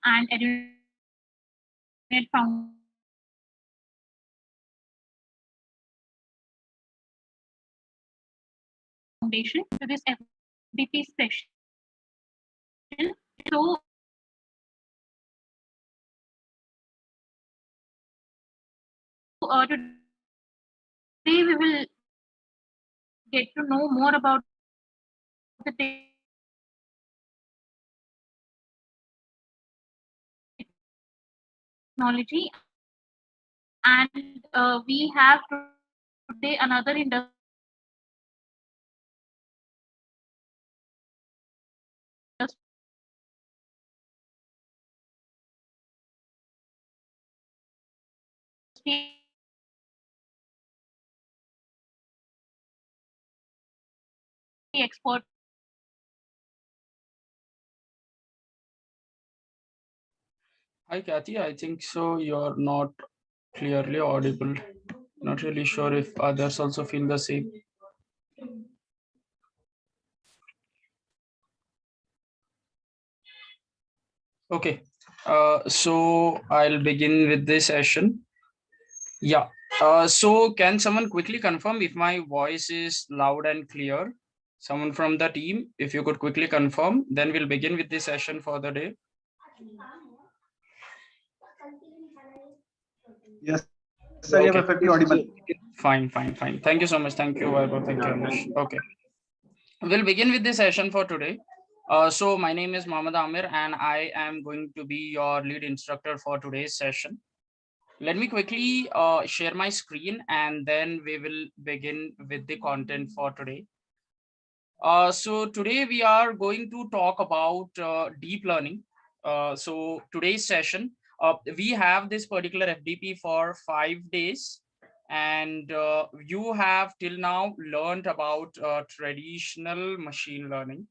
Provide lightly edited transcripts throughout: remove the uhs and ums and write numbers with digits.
and Edunet Foundation to this FDP session. So today we will get to know more about the technology, and we have today another industry expert. Hi, Kathy. I think so. You're not clearly audible. Not really sure if others also feel the same. Okay. So I'll begin with this session. Yeah. So can someone quickly confirm if my voice is loud and clear? Someone from the team, if you could quickly confirm, then we'll begin with this session for the day. Yes, sir, you're perfectly audible. Fine. Thank you so much. Thank you, Vaibhav. Thank you, Anish. Okay. We'll begin with this session for today. So my name is Mohammad Ameer and I am going to be your lead instructor for today's session. Let me quickly share my screen and then we will begin with the content for today. So today we are going to talk about deep learning. So today's session, we have this particular FDP for 5 days, and you have till now learned about traditional machine learning.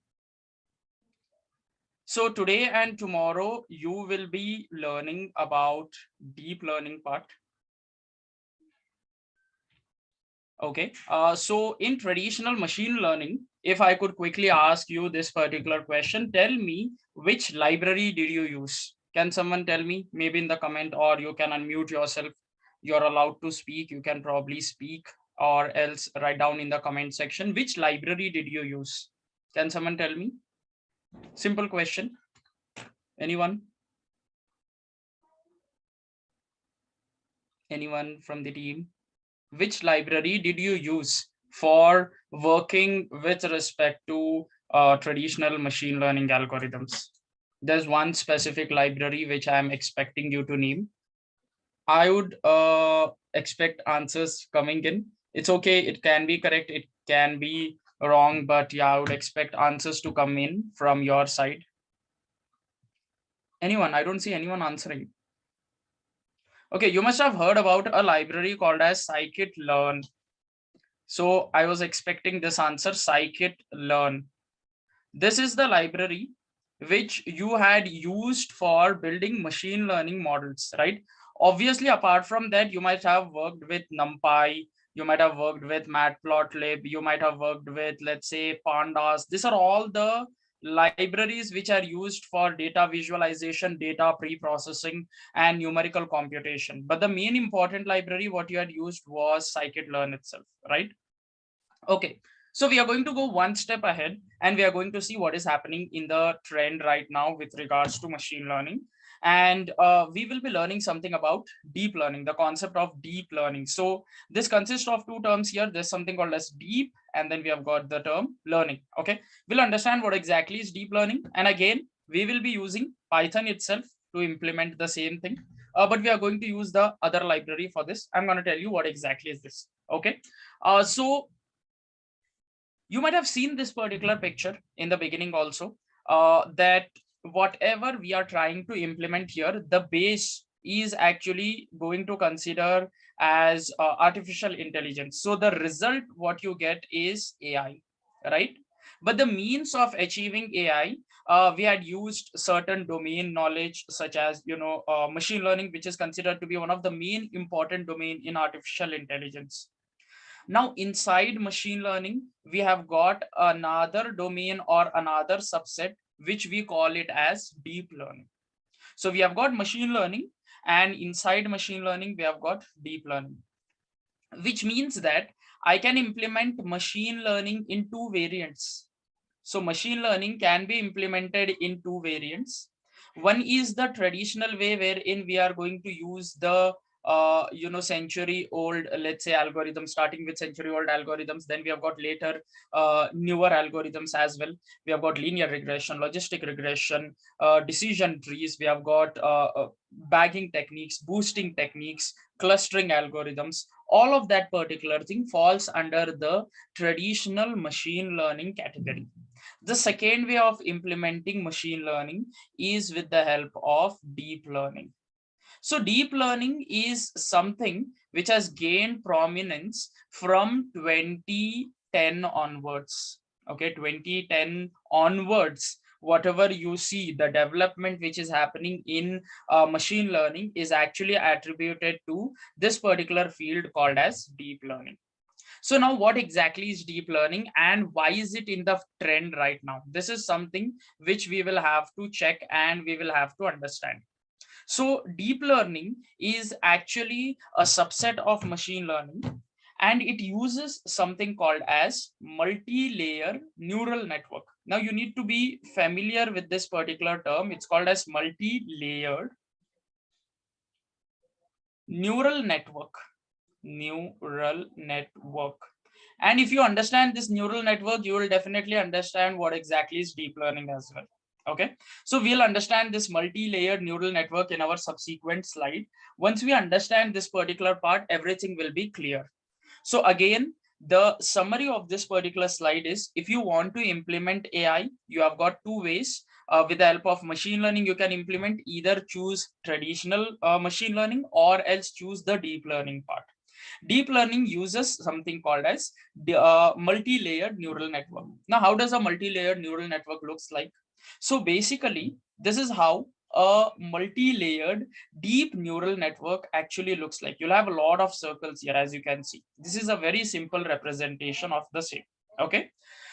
So today and tomorrow, you will be learning about deep learning part. Okay, so in traditional machine learning, if I could quickly ask you this particular question, tell me which library did you use? Can someone tell me, maybe in the comment, or you can unmute yourself. You're allowed to speak. You can probably speak or else write down in the comment section. Which library did you use? Can someone tell me? Simple question. Anyone? Anyone from the team? Which library did you use for working with respect to traditional machine learning algorithms? There's one specific library which I'm expecting you to name. I would expect answers coming in. It's okay. It can be correct. It can be wrong, but yeah, I would expect answers to come in from your side. Anyone? I don't see anyone answering. Okay, you must have heard about a library called as Scikit Learn. So I was expecting this answer, Scikit Learn. This is the library which you had used for building machine learning models, right? Obviously, apart from that, you might have worked with NumPy, you might have worked with Matplotlib, you might have worked with, let's say, Pandas. These are all the libraries which are used for data visualization, data pre-processing, and numerical computation. But the main important library, what you had used was Scikit-learn itself, right? Okay, so we are going to go one step ahead and we are going to see what is happening in the trend right now with regards to machine learning. And we will be learning something about deep learning, the concept of deep learning. So this consists of two terms here. There's something called as deep, and then we have got the term learning. Okay, we'll understand what exactly is deep learning. And again, we will be using Python itself to implement the same thing. But we are going to use the other library for this. I'm going to tell you what exactly is this. Okay, so you might have seen this particular picture in the beginning also, that whatever we are trying to implement here, the base is actually going to consider as artificial intelligence. So the result what you get is AI, right? But the means of achieving AI, we had used certain domain knowledge such as machine learning, which is considered to be one of the main important domain in artificial intelligence. Now, inside machine learning, we have got another domain or another subset, which we call it as deep learning. So we have got machine learning, and inside machine learning, we have got deep learning, which means that I can implement machine learning in two variants. So machine learning can be implemented in two variants. One is the traditional way wherein we are going to use the century old, let's say, algorithms, starting with century old algorithms. Then we have got later newer algorithms as well. We have got linear regression, logistic regression, decision trees. We have got bagging techniques, boosting techniques, clustering algorithms. All of that particular thing falls under the traditional machine learning category. The second way of implementing machine learning is with the help of deep learning. So deep learning is something which has gained prominence from 2010 onwards. Okay, 2010 onwards, whatever you see, the development which is happening in machine learning is actually attributed to this particular field called as deep learning. So now what exactly is deep learning and why is it in the trend right now? This is something which we will have to check and we will have to understand. So deep learning is actually a subset of machine learning, and it uses something called as multi-layer neural network. Now you need to be familiar with this particular term. It's called as multi-layered neural network. Neural network. And if you understand this neural network, you will definitely understand what exactly is deep learning as well. Okay, so we'll understand this multi-layered neural network in our subsequent slide. Once we understand this particular part, everything will be clear. So again, the summary of this particular slide is, if you want to implement AI, you have got two ways. With the help of machine learning, you can implement, either choose traditional machine learning or else choose the deep learning part. Deep learning uses something called as multi-layered neural network. Now, how does a multi-layered neural network looks like? So basically, this is how a multi-layered deep neural network actually looks like. You'll have a lot of circles here, as you can see. This is a very simple representation of the same. Okay.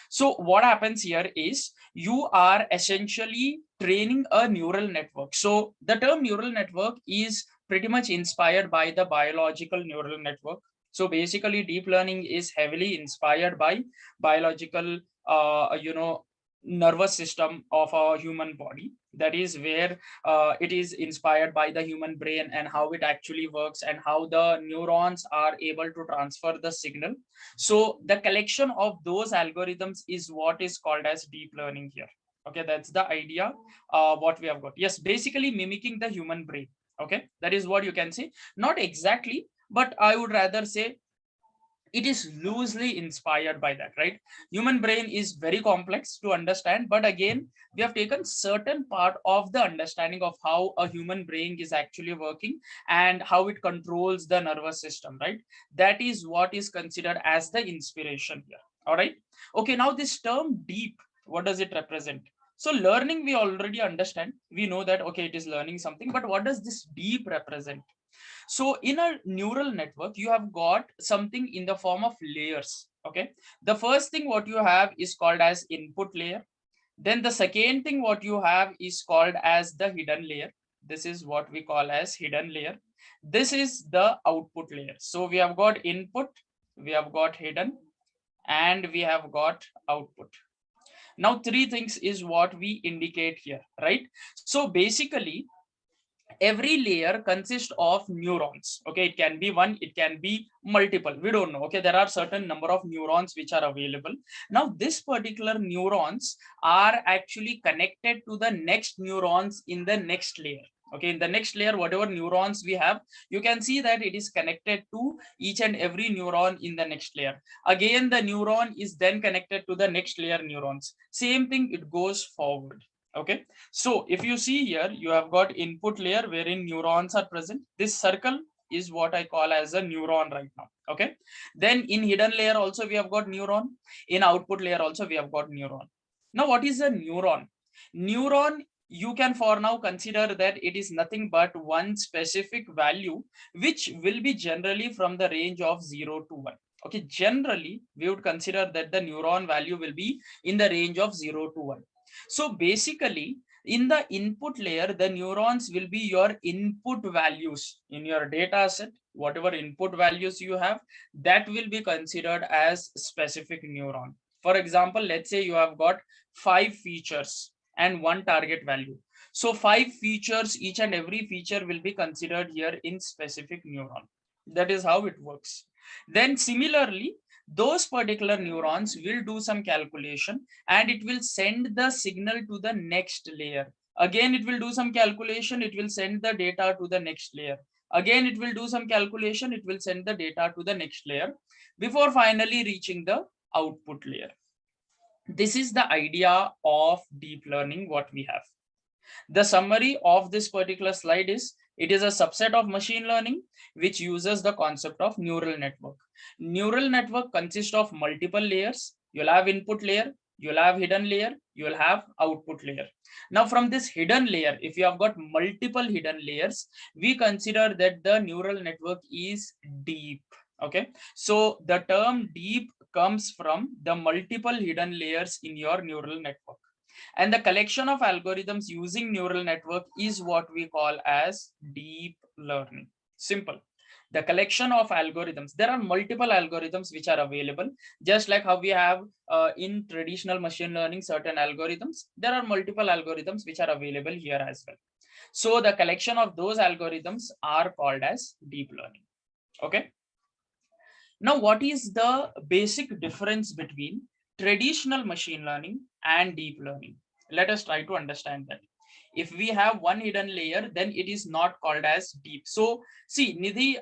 So what happens here is you are essentially training a neural network. So the term neural network is pretty much inspired by the biological neural network. So basically, deep learning is heavily inspired by biological, nervous system of a human body. That is where it is inspired by the human brain and how it actually works and how the neurons are able to transfer the signal. So the collection of those algorithms is what is called as deep learning here. Okay, that's the idea what we have got. Yes, basically mimicking the human brain. Okay, that is what you can say. Not exactly, but I would rather say it is loosely inspired by that, right? Human brain is very complex to understand, but again, we have taken certain part of the understanding of how a human brain is actually working and how it controls the nervous system, right? That is what is considered as the inspiration here. All right. Okay, now this term deep, what does it represent? So learning, we already understand. We know that, okay, it is learning something, but what does this deep represent? So in a neural network, you have got something in the form of layers. Okay. The first thing what you have is called as input layer. Then the second thing what you have is called as the hidden layer. This is what we call as hidden layer. This is the output layer. So we have got input, we have got hidden, and we have got output. Now, three things is what we indicate here, right? So basically, every layer consists of neurons. Okay, it can be one, it can be multiple, we don't know. Okay, there are certain number of neurons which are available. Now this particular neurons are actually connected to the next neurons in the next layer. Okay, in the next layer, whatever neurons we have, you can see that it is connected to each and every neuron in the next layer. Again, the neuron is then connected to the next layer neurons. Same thing, it goes forward. Okay, so if you see here, you have got input layer wherein neurons are present. This circle is what I call as a neuron right now. Okay, then in hidden layer also we have got neuron. In output layer also we have got neuron. Now what is a neuron? Neuron, you can for now consider that it is nothing but one specific value which will be generally from the range of 0 to 1. Okay, generally we would consider that the neuron value will be in the range of 0 to 1. So basically, In the input layer, the neurons will be your input values in your data set. Whatever input values you have, that will be considered as specific neuron. For example, let's say you have got 5 features and 1 target value. So 5 features, each and every feature will be considered here in specific neuron. That is how it works. Then similarly, those particular neurons will do some calculation and it will send the signal to the next layer. Again, it will do some calculation, it will send the data to the next layer. Again, it will do some calculation, it will send the data to the next layer before finally reaching the output layer. This is the idea of deep learning, what we have. The summary of this particular slide is, it is a subset of machine learning which uses the concept of neural network. Neural network consists of multiple layers. You'll have input layer, you'll have hidden layer, you'll have output layer. Now from this hidden layer, if you have got multiple hidden layers, we consider that the neural network is deep. Okay, so the term deep comes from the multiple hidden layers in your neural network. And the collection of algorithms using neural network is what we call as deep learning. Simple. The collection of algorithms, there are multiple algorithms which are available, just like how we have in traditional machine learning certain algorithms. There are multiple algorithms which are available here as well. So the collection of those algorithms are called as deep learning. Okay. Now, what is the basic difference between traditional machine learning and deep learning? Let us try to understand that. If we have one hidden layer, then it is not called as deep. So see, Nidhi,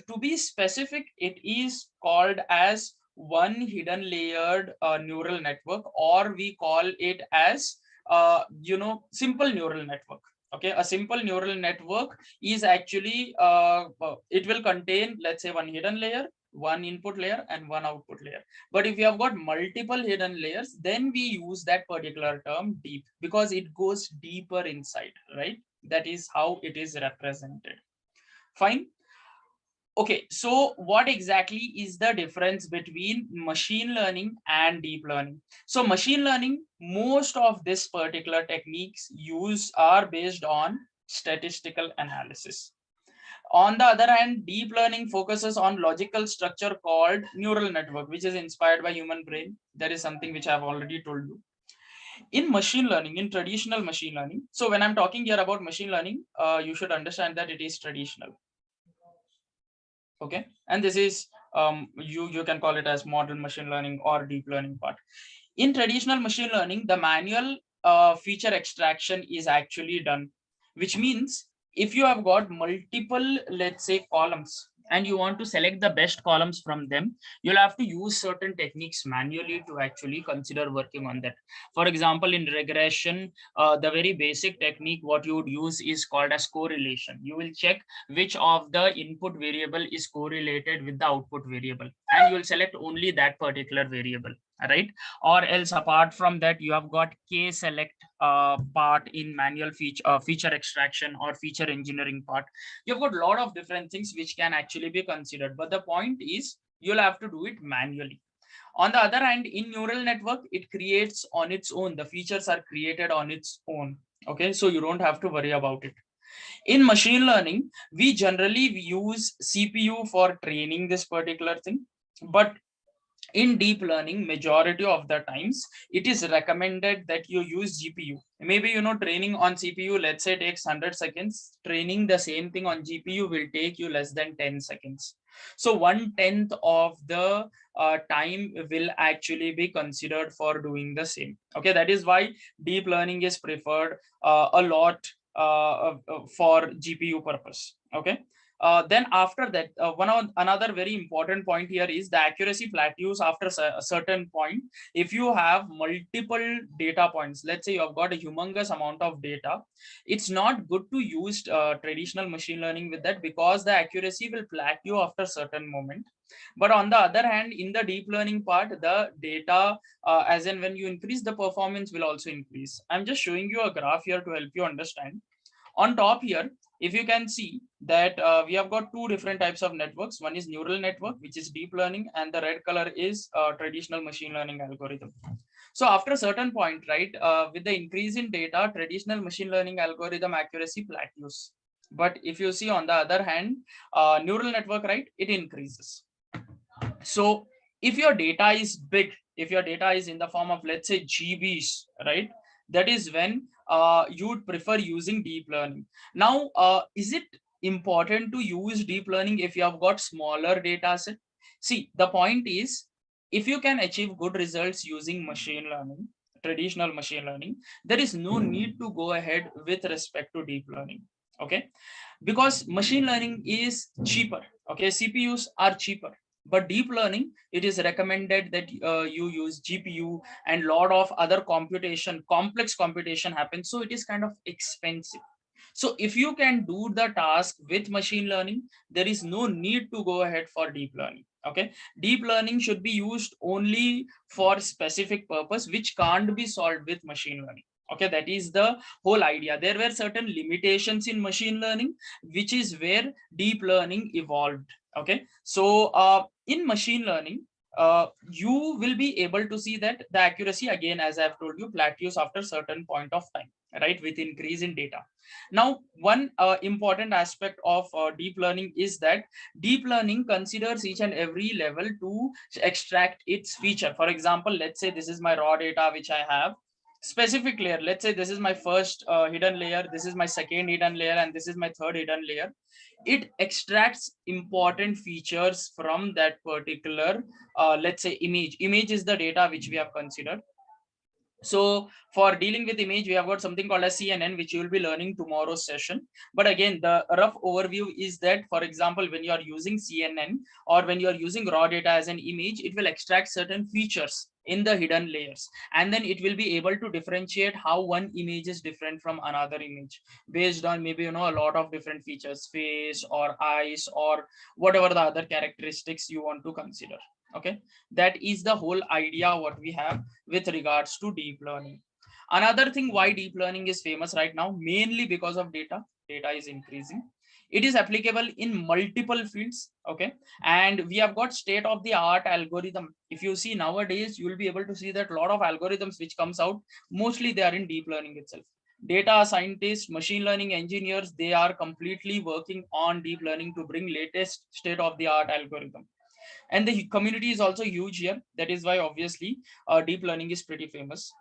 to be specific, it is called as one hidden layered neural network, or we call it as, simple neural network. Okay, a simple neural network is actually, it will contain, let's say, one hidden layer, one input layer and one output layer. But if you have got multiple hidden layers, then we use that particular term deep, because it goes deeper inside, right? That is how it is represented. Fine. Okay, so what exactly is the difference between machine learning and deep learning? So machine learning, most of this particular techniques used are based on statistical analysis. On the other hand, deep learning focuses on logical structure called neural network, which is inspired by human brain. That is something which I've already told you. In machine learning, in traditional machine learning, so when I'm talking here about machine learning, you should understand that it is traditional. Okay, and this is, you can call it as modern machine learning or deep learning part. In traditional machine learning, the manual feature extraction is actually done, which means if you have got multiple, let's say, columns, and you want to select the best columns from them, you'll have to use certain techniques manually to actually consider working on that. For example, in regression, the very basic technique what you would use is called as correlation. You will check which of the input variable is correlated with the output variable, and you will select only that particular variable, right? Or else, apart from that, you have got k select part in manual feature extraction or feature engineering part. You've got a lot of different things which can actually be considered, but the point is you'll have to do it manually. On the other hand, in neural network, it creates on its own. The features are created on its own. Okay, so you don't have to worry about it. In machine learning, we generally use CPU for training this particular thing, but in deep learning, majority of the times it is recommended that you use GPU. Maybe, training on CPU, let's say, takes 100 seconds. Training the same thing on GPU will take you less than 10 seconds. So 1/10 of the time will actually be considered for doing the same. Okay, that is why deep learning is preferred a lot for GPU purpose. Okay. Then after that, another very important point here is the accuracy plateaus after a certain point. If you have multiple data points, let's say you have got a humongous amount of data, it's not good to use traditional machine learning with that, because the accuracy will plateau after a certain moment. But on the other hand, in the deep learning part, the data, as in when you increase the performance, will also increase. I'm just showing you a graph here to help you understand. On top here, if you can see that we have got two different types of networks. One is neural network, which is deep learning, and the red color is traditional machine learning algorithm. So after a certain point, right, with the increase in data, traditional machine learning algorithm accuracy plateaus. But if you see on the other hand, neural network, right, it increases. So if your data is big, if your data is in the form of, let's say, GBs, right, that is when you would prefer using deep learning. Now, is it important to use deep learning if you have got smaller data set? See, the point is, if you can achieve good results using machine learning, traditional machine learning, there is no need to go ahead with respect to deep learning. Okay, because machine learning is cheaper. Okay, CPUs are cheaper, but deep learning, it is recommended that you use GPU, and lot of other computation, complex computation happens, so it is kind of expensive. So if you can do the task with machine learning, there is no need to go ahead for deep learning. Okay, deep learning should be used only for specific purpose which can't be solved with machine learning. Okay, that is the whole idea. There were certain limitations in machine learning, which is where deep learning evolved. Okay, so in machine learning, you will be able to see that the accuracy, again, as I've told you, plateaus after certain point of time, right, with increase in data. Now, one important aspect of deep learning is that deep learning considers each and every level to extract its feature. For example, let's say this is my raw data which I have, specific layer. Let's say this is my first hidden layer, this is my second hidden layer, and this is my third hidden layer. It extracts important features from that particular, let's say, image is the data which we have considered. So for dealing with image, we have got something called as CNN, which you will be learning tomorrow's session. But again, the rough overview is that, for example, when you are using CNN or when you are using raw data as an image, it will extract certain features in the hidden layers, and then it will be able to differentiate how one image is different from another image based on maybe, a lot of different features, face or eyes or whatever the other characteristics you want to consider. Okay, that is the whole idea what we have with regards to deep learning. Another thing why deep learning is famous right now, mainly because of data is increasing. It is applicable in multiple fields. Okay, and we have got state of the art algorithm. If you see nowadays, you will be able to see that a lot of algorithms which comes out, mostly they are in deep learning itself. Data scientists, machine learning engineers, they are completely working on deep learning to bring latest state of the art algorithm, and the community is also huge here. That is why obviously deep learning is pretty famous.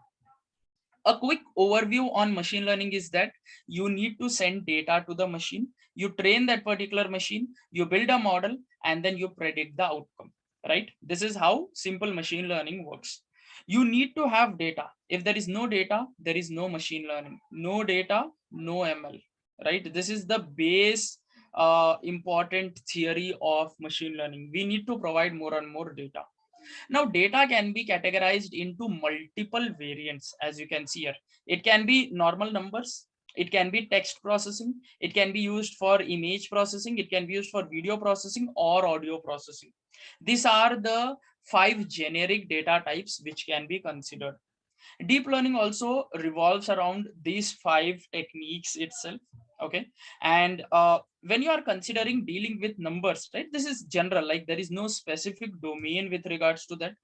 A quick overview on machine learning is that you need to send data to the machine, you train that particular machine, you build a model, and then you predict the outcome, right? This is how simple machine learning works. You need to have data. If there is no data, there is no machine learning. No data, no ML, right? This is the base important theory of machine learning. We need to provide more and more data. Now, data can be categorized into multiple variants, as you can see here. It can be normal numbers, it can be text processing, it can be used for image processing, it can be used for video processing or audio processing. These are the 5 generic data types which can be considered. Deep learning also revolves around these 5 techniques itself. Okay, and when you are considering dealing with numbers, right, this is general, like there is no specific domain with regards to that.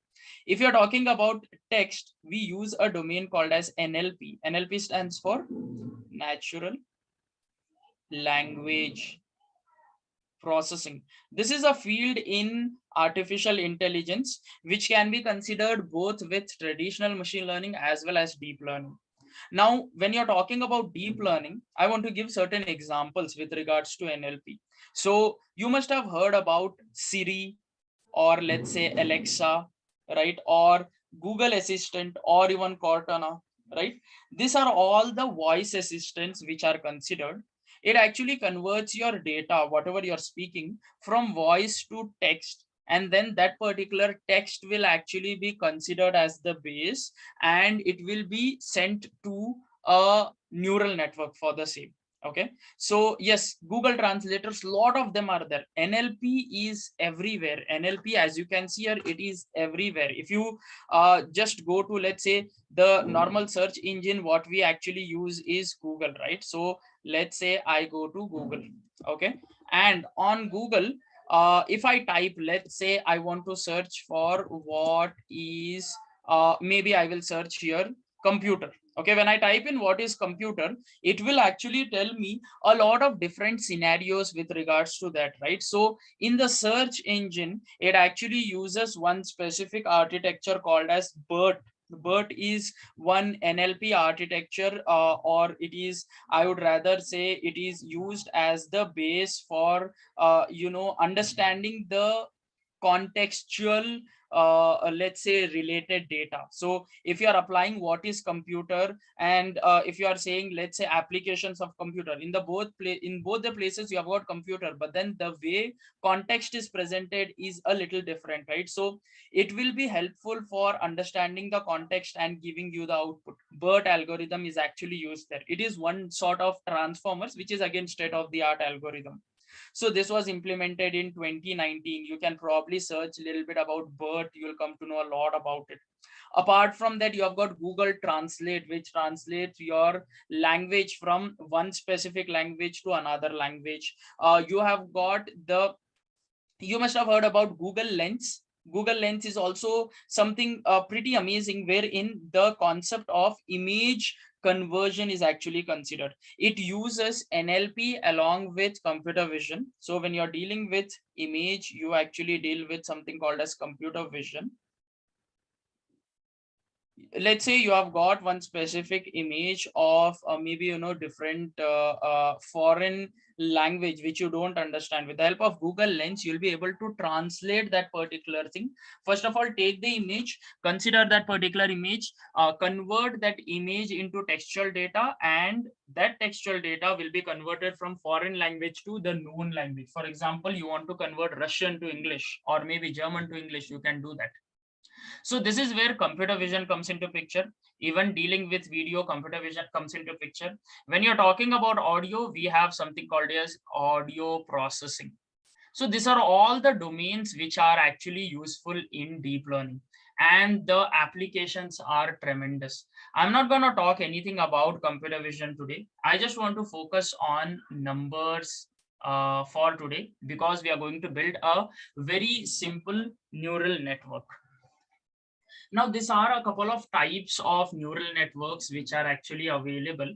If you're talking about text, we use a domain called as NLP. NLP stands for natural language processing. This is a field in artificial intelligence which can be considered both with traditional machine learning as well as deep learning. Now, when you're talking about deep learning, I want to give certain examples with regards to NLP. So you must have heard about Siri, or let's say Alexa, right? Or Google Assistant, or even Cortana, right? These are all the voice assistants which are considered. It actually converts your data, whatever you're speaking, from voice to text, and then that particular text will actually be considered as the base, and it will be sent to a neural network for the same. Okay, so yes, Google translators, lot of them are there. NLP is everywhere. NLP, as you can see here, it is everywhere. If you just go to, let's say, the normal search engine, what we actually use is Google, right? So let's say I go to Google. Okay, and on Google, if I type, let's say I want to search for what is maybe I will search here computer. Okay, when I type in what is computer, it will actually tell me a lot of different scenarios with regards to that, right? So in the search engine, it actually uses one specific architecture called as BERT. BERT is one NLP architecture, or it is, I would rather say, it is used as the base for understanding the contextual, let's say, related data. So if you are applying what is computer, and if you are saying, let's say, applications of computer, in both the places you have got computer, but then the way context is presented is a little different, right? So it will be helpful for understanding the context and giving you the output. BERT algorithm is actually used there. It is one sort of transformers, which is again state of the art algorithm. So this was implemented in 2019. You can probably search a little bit about BERT. You'll come to know a lot about it. Apart from that, you have got Google Translate, which translates your language from one specific language to another language. You have got you must have heard about Google Lens. Google Lens is also something pretty amazing, wherein the concept of image conversion is actually considered. It uses NLP along with computer vision. So when you're dealing with image, you actually deal with something called as computer vision. Let's say you have got one specific image of maybe different foreign language which you don't understand. With the help of Google Lens, you'll be able to translate that particular thing. First of all, take the image, consider that particular image, convert that image into textual data, and that textual data will be converted from foreign language to the known language. For example, you want to convert Russian to English, or maybe German to English, you can do that. So this is where computer vision comes into picture. Even dealing with video, computer vision comes into picture. When you're talking about audio, we have something called as audio processing. So these are all the domains which are actually useful in deep learning, and the applications are tremendous. I'm not going to talk anything about computer vision today. I just want to focus on numbers for today, because we are going to build a very simple neural network. Now, these are a couple of types of neural networks which are actually available.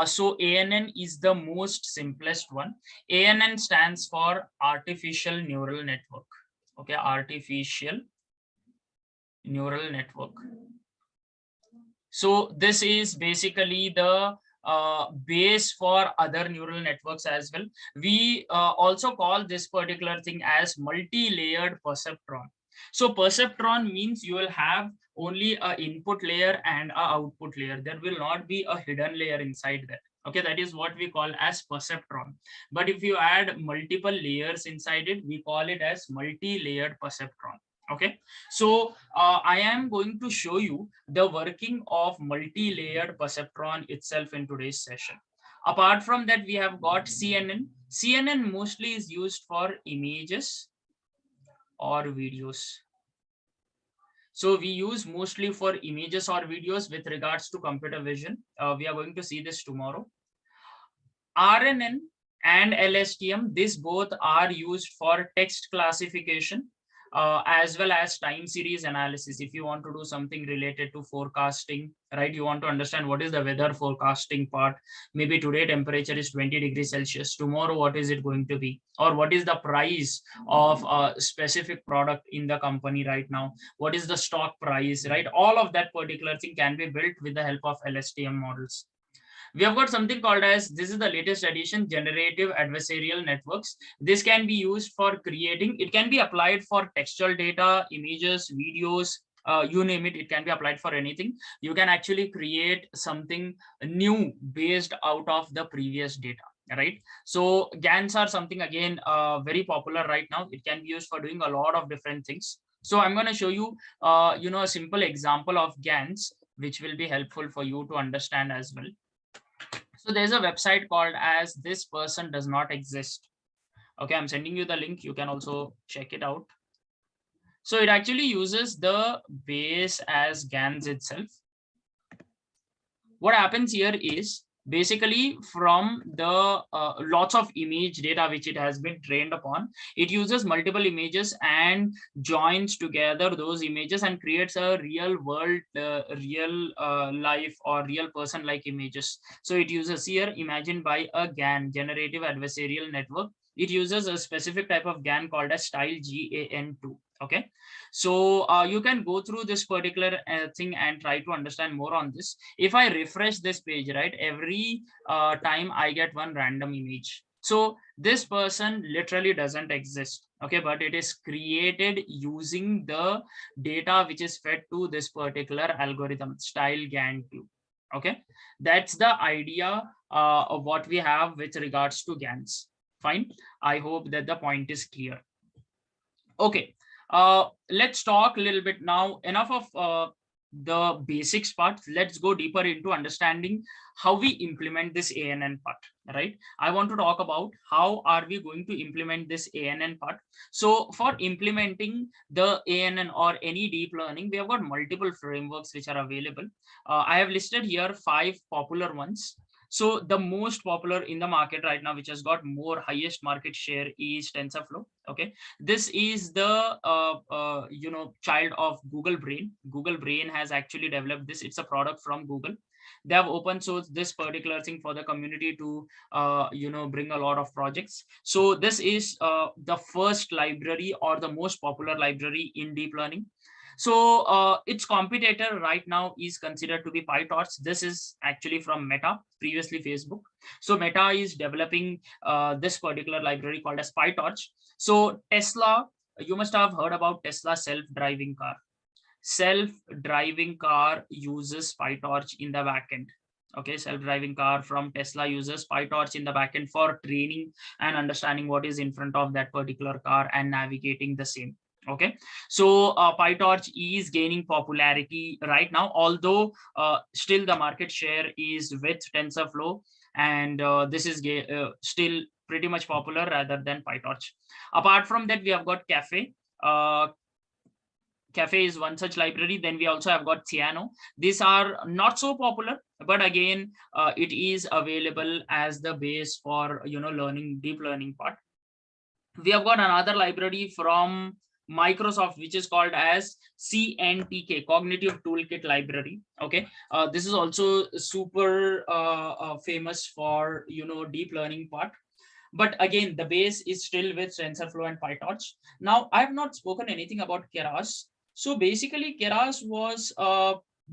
So ANN is the most simplest one. ANN stands for artificial neural network. Okay, artificial neural network. So this is basically the base for other neural networks as well. We also call this particular thing as multi-layered perceptron. So perceptron means you will have only an input layer and an output layer. There will not be a hidden layer inside that. Okay, that is what we call as perceptron. But if you add multiple layers inside it, we call it as multi-layered perceptron. Okay, so I am going to show you the working of multi-layered perceptron itself in today's session. Apart from that, we have got CNN. CNN mostly is used for images or videos. So we use mostly for images or videos with regards to computer vision. We are going to see this tomorrow. RNN and LSTM, these both are used for text classification, as well as time series analysis. If you want to do something related to forecasting, right? You want to understand what is the weather forecasting part. Maybe today temperature is 20 degrees Celsius. Tomorrow, what is it going to be? Or what is the price of a specific product in the company right now? What is the stock price, right? All of that particular thing can be built with the help of LSTM models. We have got something called as, this is the latest addition, generative adversarial networks. This can be used for creating, it can be applied for textual data, images, videos, you name it, it can be applied for anything. You can actually create something new based out of the previous data, right? So GANs are something again very popular right now. It can be used for doing a lot of different things. So I'm going to show you, a simple example of GANs, which will be helpful for you to understand as well. So there's a website called as This Person Does Not Exist. Okay, I'm sending you the link. You can also check it out. So it actually uses the base as GANs itself. What happens here is Basically from the lots of image data which it has been trained upon, it uses multiple images and joins together those images and creates a real world real life or real person like images. So it uses here imagined by a GAN, generative adversarial network. It uses a specific type of GAN called as style GAN2. Okay, so you can go through this particular thing and try to understand more on this. If I refresh this page, right, every time I get one random image. So this person literally doesn't exist. Okay, but it is created using the data which is fed to this particular algorithm, style GAN2. Okay, that's the idea of what we have with regards to GANs. Fine. I hope that the point is clear. Okay, let's talk a little bit now. Enough of the basics part. Let's go deeper into understanding how we implement this ANN part, right? I want to talk about how are we going to implement this ANN part. So for implementing the ANN or any deep learning, we have got multiple frameworks which are available. I have listed here 5 popular ones. So the most popular in the market right now, which has got more highest market share, is TensorFlow. Okay, this is the child of Google Brain. Google Brain has actually developed this. It's a product from Google. They have open sourced this particular thing for the community to bring a lot of projects. So this is the first library or the most popular library in deep learning. So its competitor right now is considered to be Pytorch. This is actually from Meta, previously Facebook. So Meta is developing this particular library called as Pytorch. So Tesla, you must have heard about Tesla self-driving car. Self-driving car uses Pytorch in the backend. Okay, self-driving car from Tesla uses Pytorch in the backend for training and understanding what is in front of that particular car and navigating the same. Okay, so Pytorch is gaining popularity right now, although still the market share is with TensorFlow, and this is still pretty much popular rather than Pytorch. Apart from that, we have got Cafe. Cafe is one such library. Then we also have got Cyano. These are not so popular, but again, it is available as the base for learning, deep learning part. We have got another library from Microsoft, which is called as Cntk, Cognitive Toolkit Library. Okay, this is also super famous for deep learning part. But again, the base is still with TensorFlow and Pytorch. Now, I have not spoken anything about Keras. So basically, Keras was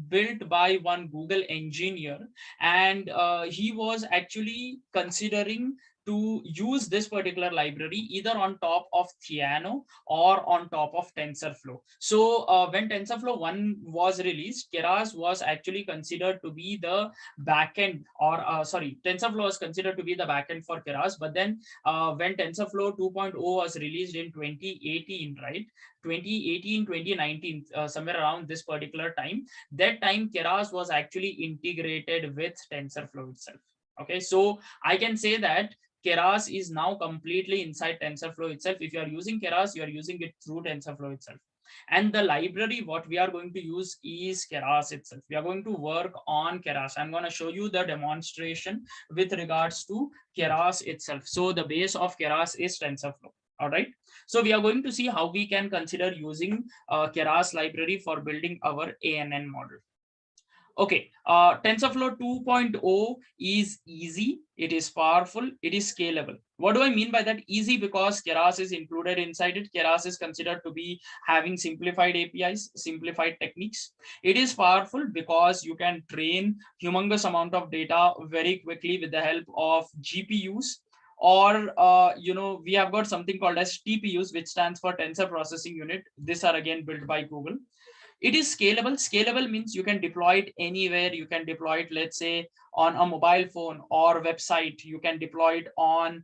built by one Google engineer, and he was actually considering to use this particular library either on top of Cyano or on top of TensorFlow. So when TensorFlow 1 was released, Keras was actually considered to be the backend, or TensorFlow was considered to be the backend for Keras. But then when TensorFlow 2.0 was released in 2018, right? 2018, 2019, somewhere around this particular time, that time Keras was actually integrated with TensorFlow itself. Okay, so I can say that Keras is now completely inside TensorFlow itself. If you are using Keras, you are using it through TensorFlow itself. And the library, what we are going to use is Keras itself. We are going to work on Keras. I'm going to show you the demonstration with regards to Keras itself. So the base of Keras is TensorFlow. All right. So we are going to see how we can consider using Keras library for building our ANN model. Okay, TensorFlow 2.0 is easy, it is powerful, it is scalable. What do I mean by that? Easy because Keras is included inside it. Keras is considered to be having simplified APIs, simplified techniques. It is powerful because you can train humongous amount of data very quickly with the help of GPUs. Or we have got something called as TPUs, which stands for Tensor Processing Unit. These are again built by Google. It is scalable. Scalable means you can deploy it anywhere. You can deploy it, let's say, on a mobile phone or website. You can deploy it on,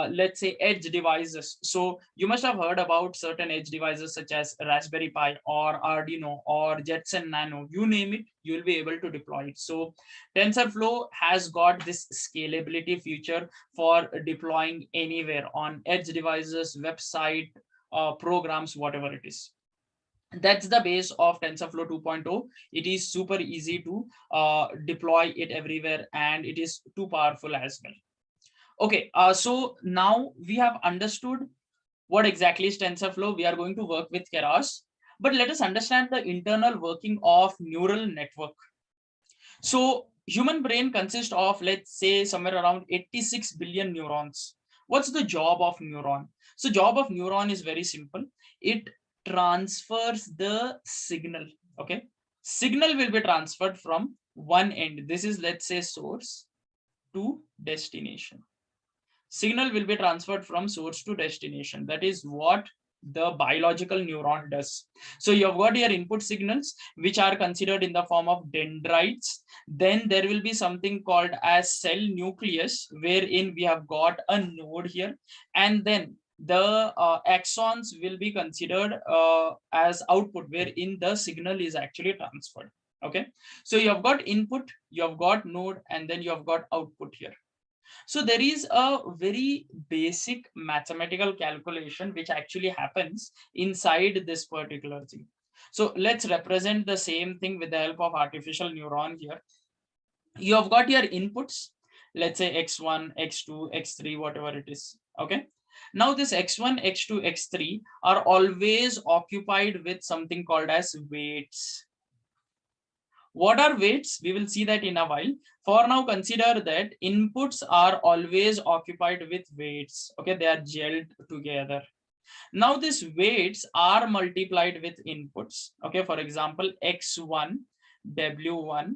let's say, edge devices. So you must have heard about certain edge devices such as Raspberry Pi or Arduino or Jetson Nano. You name it, you will be able to deploy it. So TensorFlow has got this scalability feature for deploying anywhere on edge devices, website, programs, whatever it is. That's the base of TensorFlow 2.0. It is super easy to deploy it everywhere, and it is too powerful as well. Okay, so now we have understood what exactly is TensorFlow. We are going to work with Keras, but let us understand the internal working of neural network. So human brain consists of, let's say, somewhere around 86 billion neurons. What's the job of neuron? So job of neuron is very simple. It transfers the signal. Okay, signal will be transferred from one end. This is, let's say, source to destination. Signal will be transferred from source to destination. That is what the biological neuron does. So you've got your input signals, which are considered in the form of dendrites. Then there will be something called as cell nucleus, wherein we have got a node here. And then the axons will be considered as output, wherein the signal is actually transferred. Okay, so you have got input, you have got node, and then you have got output here. So there is a very basic mathematical calculation which actually happens inside this particular thing. So let's represent the same thing with the help of artificial neuron here. You have got your inputs, let's say x1, x2, x3, whatever it is. Okay. Now this x1, x2, x3 are always occupied with something called as weights. What are weights? We will see that in a while. For now, consider that inputs are always occupied with weights. Okay, they are gelled together. Now these weights are multiplied with inputs. Okay, for example, x1, w1,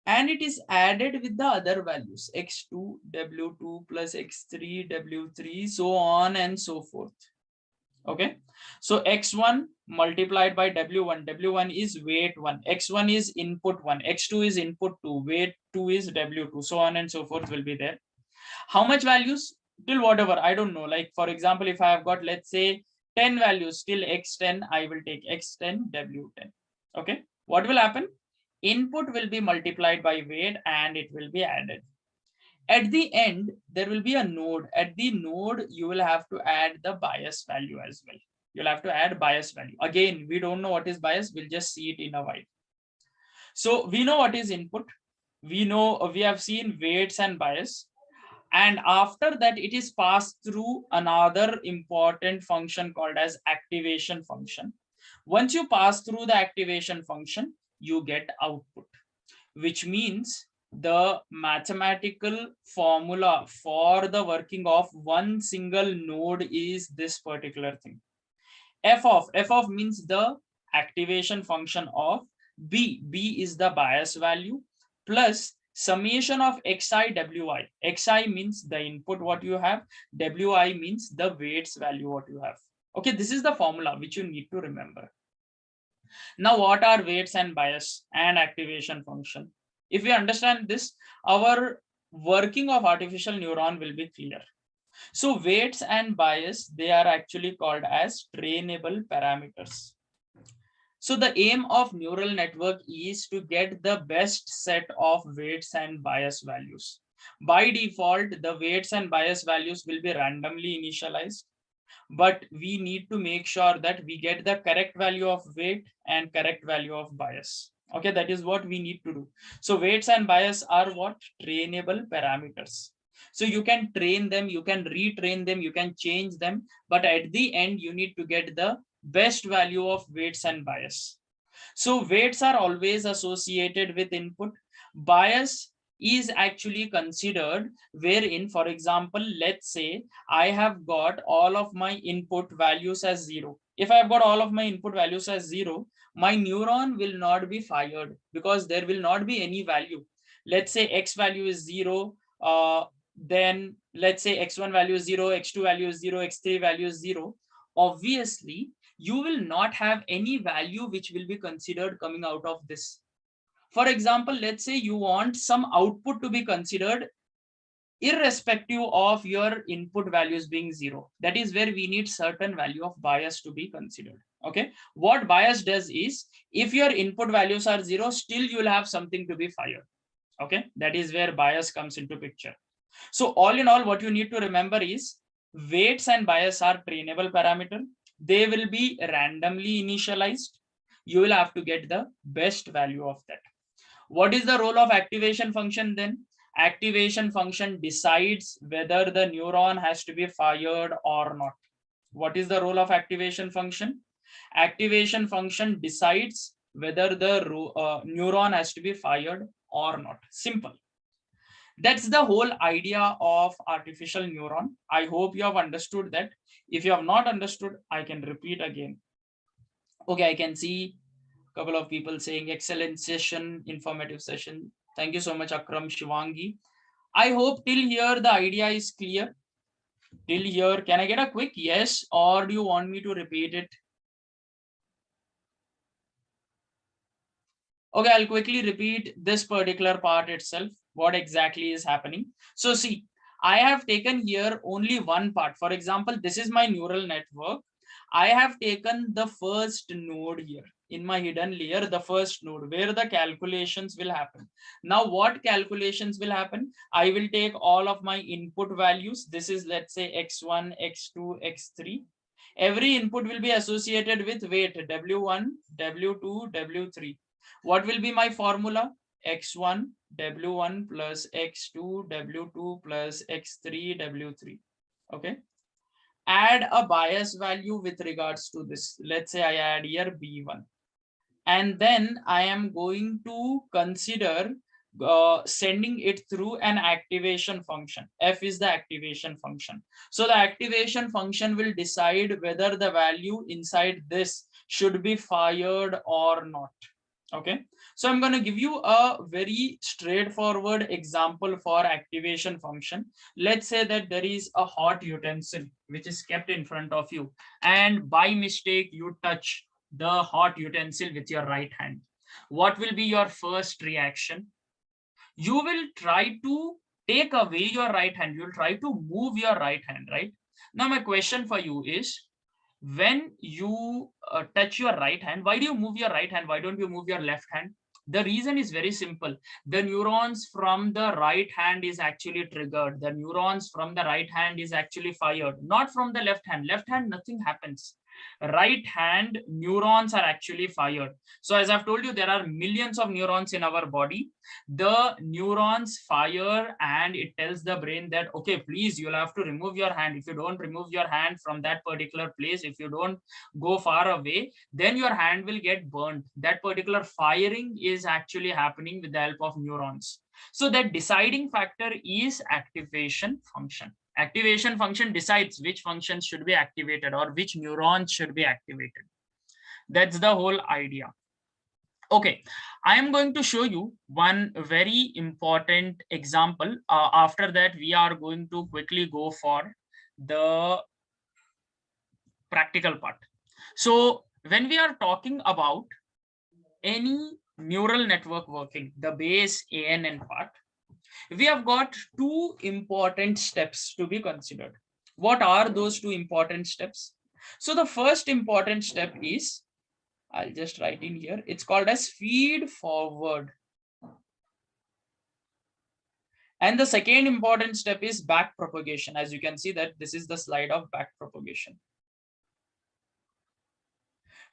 and it is added with the other values, x2, w2 plus x3, w3, so on and so forth. Okay, so x1 multiplied by w1, w1 is weight 1, x1 is input 1, x2 is input 2, weight 2 is w2, so on and so forth will be there. How much values? Till whatever, I don't know. Like for example, if I have got, let's say, 10 values till x10, I will take x10, w10. Okay, what will happen? Input will be multiplied by weight and it will be added. At the end, there will be a node. At the node, you will have to add the bias value as well. You'll have to add bias value. Again, we don't know what is bias. We'll just see it in a while. So we know what is input. We know we have seen weights and bias. And after that, it is passed through another important function called as activation function. Once you pass through the activation function, you get output, which means the mathematical formula for the working of one single node is this particular thing. F of means the activation function of B is the bias value, plus summation of xi wi. Xi means the input what you have, wi means the weights value what you have. Okay, this is the formula which you need to remember. Now what are weights and bias and activation function? If we understand this, our working of artificial neuron will be clear. So weights and bias, they are actually called as trainable parameters. So the aim of neural network is to get the best set of weights and bias values. By default, the weights and bias values will be randomly initialized, but we need to make sure that we get the correct value of weight and correct value of bias. Okay, that is what we need to do. So weights and bias are what? Trainable parameters. So you can train them, you can retrain them, you can change them, but at the end you need to get the best value of weights and bias. So weights are always associated with input. Bias is actually considered wherein, for example, let's say I have got all of my input values as 0. If I have got all of my input values as 0, my neuron will not be fired because there will not be any value. Let's say x value is 0, then let's say x1 value is 0, x2 value is 0, x3 value is 0. Obviously, you will not have any value which will be considered coming out of this. For example, let's say you want some output to be considered irrespective of your input values being 0. That is where we need certain value of bias to be considered. Okay, what bias does is, if your input values are 0, still you will have something to be fired. Okay, that is where bias comes into picture. So all in all, what you need to remember is weights and bias are trainable parameter. They will be randomly initialized. You will have to get the best value of that. What is the role of activation function then? Activation function decides whether the neuron has to be fired or not. What is the role of activation function? Activation function decides whether the neuron has to be fired or not. Simple. That's the whole idea of artificial neuron. I hope you have understood that. If you have not understood, I can repeat again. Okay, I can see a couple of people saying excellent session, informative session. Thank you so much, Akram, Shivangi. I hope till here the idea is clear. Till here, can I get a quick yes, or do you want me to repeat it? Okay, I'll quickly repeat this particular part itself, what exactly is happening. So see, I have taken here only one part. For example, this is my neural network. I have taken the first node here in my hidden layer, the first node where the calculations will happen. Now, what calculations will happen? I will take all of my input values. This is, let's say, x1, x2, x3. Every input will be associated with weight w1, w2, w3. What will be my formula? X1 W1 plus X2 W2 plus X3 W3. Okay. Add a bias value with regards to this. Let's say I add here B1. And then I am going to consider sending it through an activation function. F is the activation function. So the activation function will decide whether the value inside this should be fired or not. Okay, so I'm going to give you a very straightforward example for activation function. Let's say that there is a hot utensil which is kept in front of you, and by mistake you touch the hot utensil with your right hand. What will be your first reaction? You will try to take away your right hand. You'll try to move your right hand, right? Now my question for you is, when you touch your right hand, why do you move your right hand? Why don't you move your left hand? The reason is very simple. The neurons from the right hand is actually triggered. The neurons from the right hand is actually fired, not from the left hand. Left hand, nothing happens. Right hand neurons are actually fired. So as I've told you, there are millions of neurons in our body. The neurons fire and it tells the brain that, okay, please, you'll have to remove your hand. If you don't remove your hand from that particular place, if you don't go far away, then your hand will get burnt. That particular firing is actually happening with the help of neurons. So that deciding factor is activation function. Activation function decides which functions should be activated or which neurons should be activated. That's the whole idea. Okay, I am going to show you one very important example. After that, we are going to quickly go for the practical part. So when we are talking about any neural network working, the base ANN part, we have got two important steps to be considered. What are those two important steps? So the first important step is, I'll just write in here, it's called as feed forward. And the second important step is back propagation. As you can see that this is the slide of back propagation.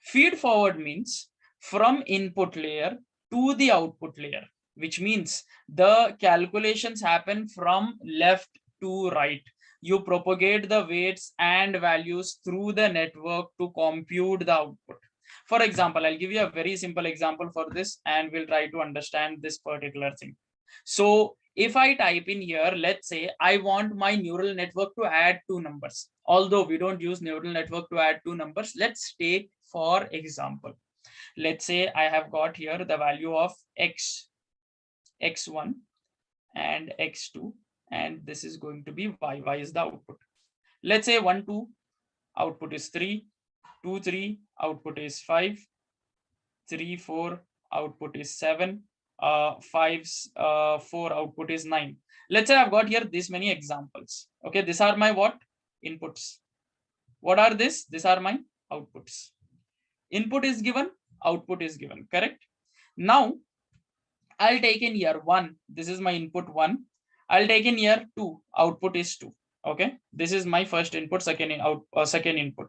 Feed forward means from input layer to the output layer, which means the calculations happen from left to right. You propagate the weights and values through the network to compute the output. For example, I'll give you a very simple example for this and we'll try to understand this particular thing. So if I type in here, let's say I want my neural network to add two numbers. Although we don't use neural network to add two numbers, let's take for example. Let's say I have got here the value of x1 and x2, and this is going to be y is the output. Let's say 1, 2, output is 3, 2, 3, output is 5, 3, 4, output is 7, 5, 4, output is 9. Let's say I've got here this many examples. Okay, these are my what? Inputs. What are this? These are my outputs. Input is given, output is given, correct? Now, I'll take in here 1. This is my input 1. I'll take in here 2. Output is 2. Okay, this is my first input, second input.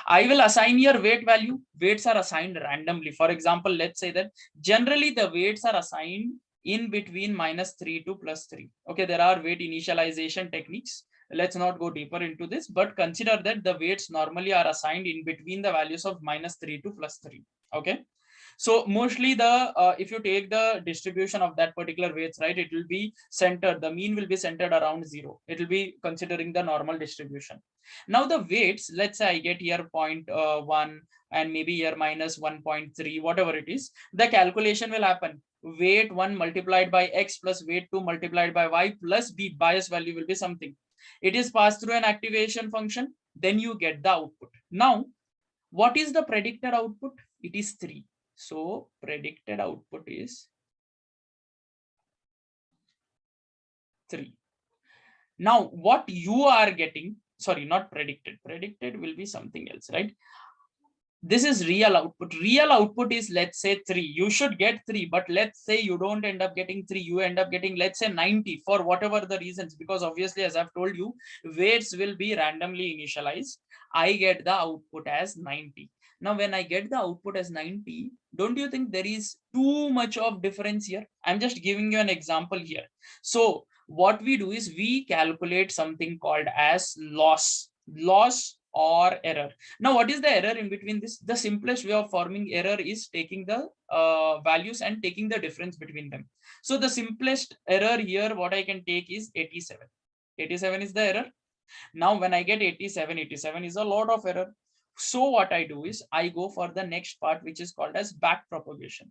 I will assign your weight value. Weights are assigned randomly. For example, let's say that generally the weights are assigned in between -3 to +3. Okay, there are weight initialization techniques. Let's not go deeper into this, but consider that the weights normally are assigned in between the values of -3 to +3. Okay. So mostly if you take the distribution of that particular weights, right, it will be centered. The mean will be centered around 0. It will be considering the normal distribution. Now the weights, let's say I get here 0.1 and maybe here -1.3, whatever it is, the calculation will happen. Weight 1 multiplied by X plus weight 2 multiplied by Y plus B, bias value will be something. It is passed through an activation function. Then you get the output. Now, what is the predicted output? It is 3. So predicted output is 3. Now what you are getting, sorry, not predicted. Predicted will be something else, right? This is real output. Real output is, let's say 3. You should get 3, but let's say you don't end up getting 3. You end up getting, let's say 90 for whatever the reasons, because obviously, as I've told you, weights will be randomly initialized. I get the output as 90. Now, when I get the output as 90, don't you think there is too much of difference here? I'm just giving you an example here. So what we do is we calculate something called as loss or error. Now, what is the error in between this? The simplest way of forming error is taking the values and taking the difference between them. So the simplest error here, what I can take is 87. 87 is the error. Now, when I get 87, 87 is a lot of error. So what I do is I go for the next part, which is called as backpropagation.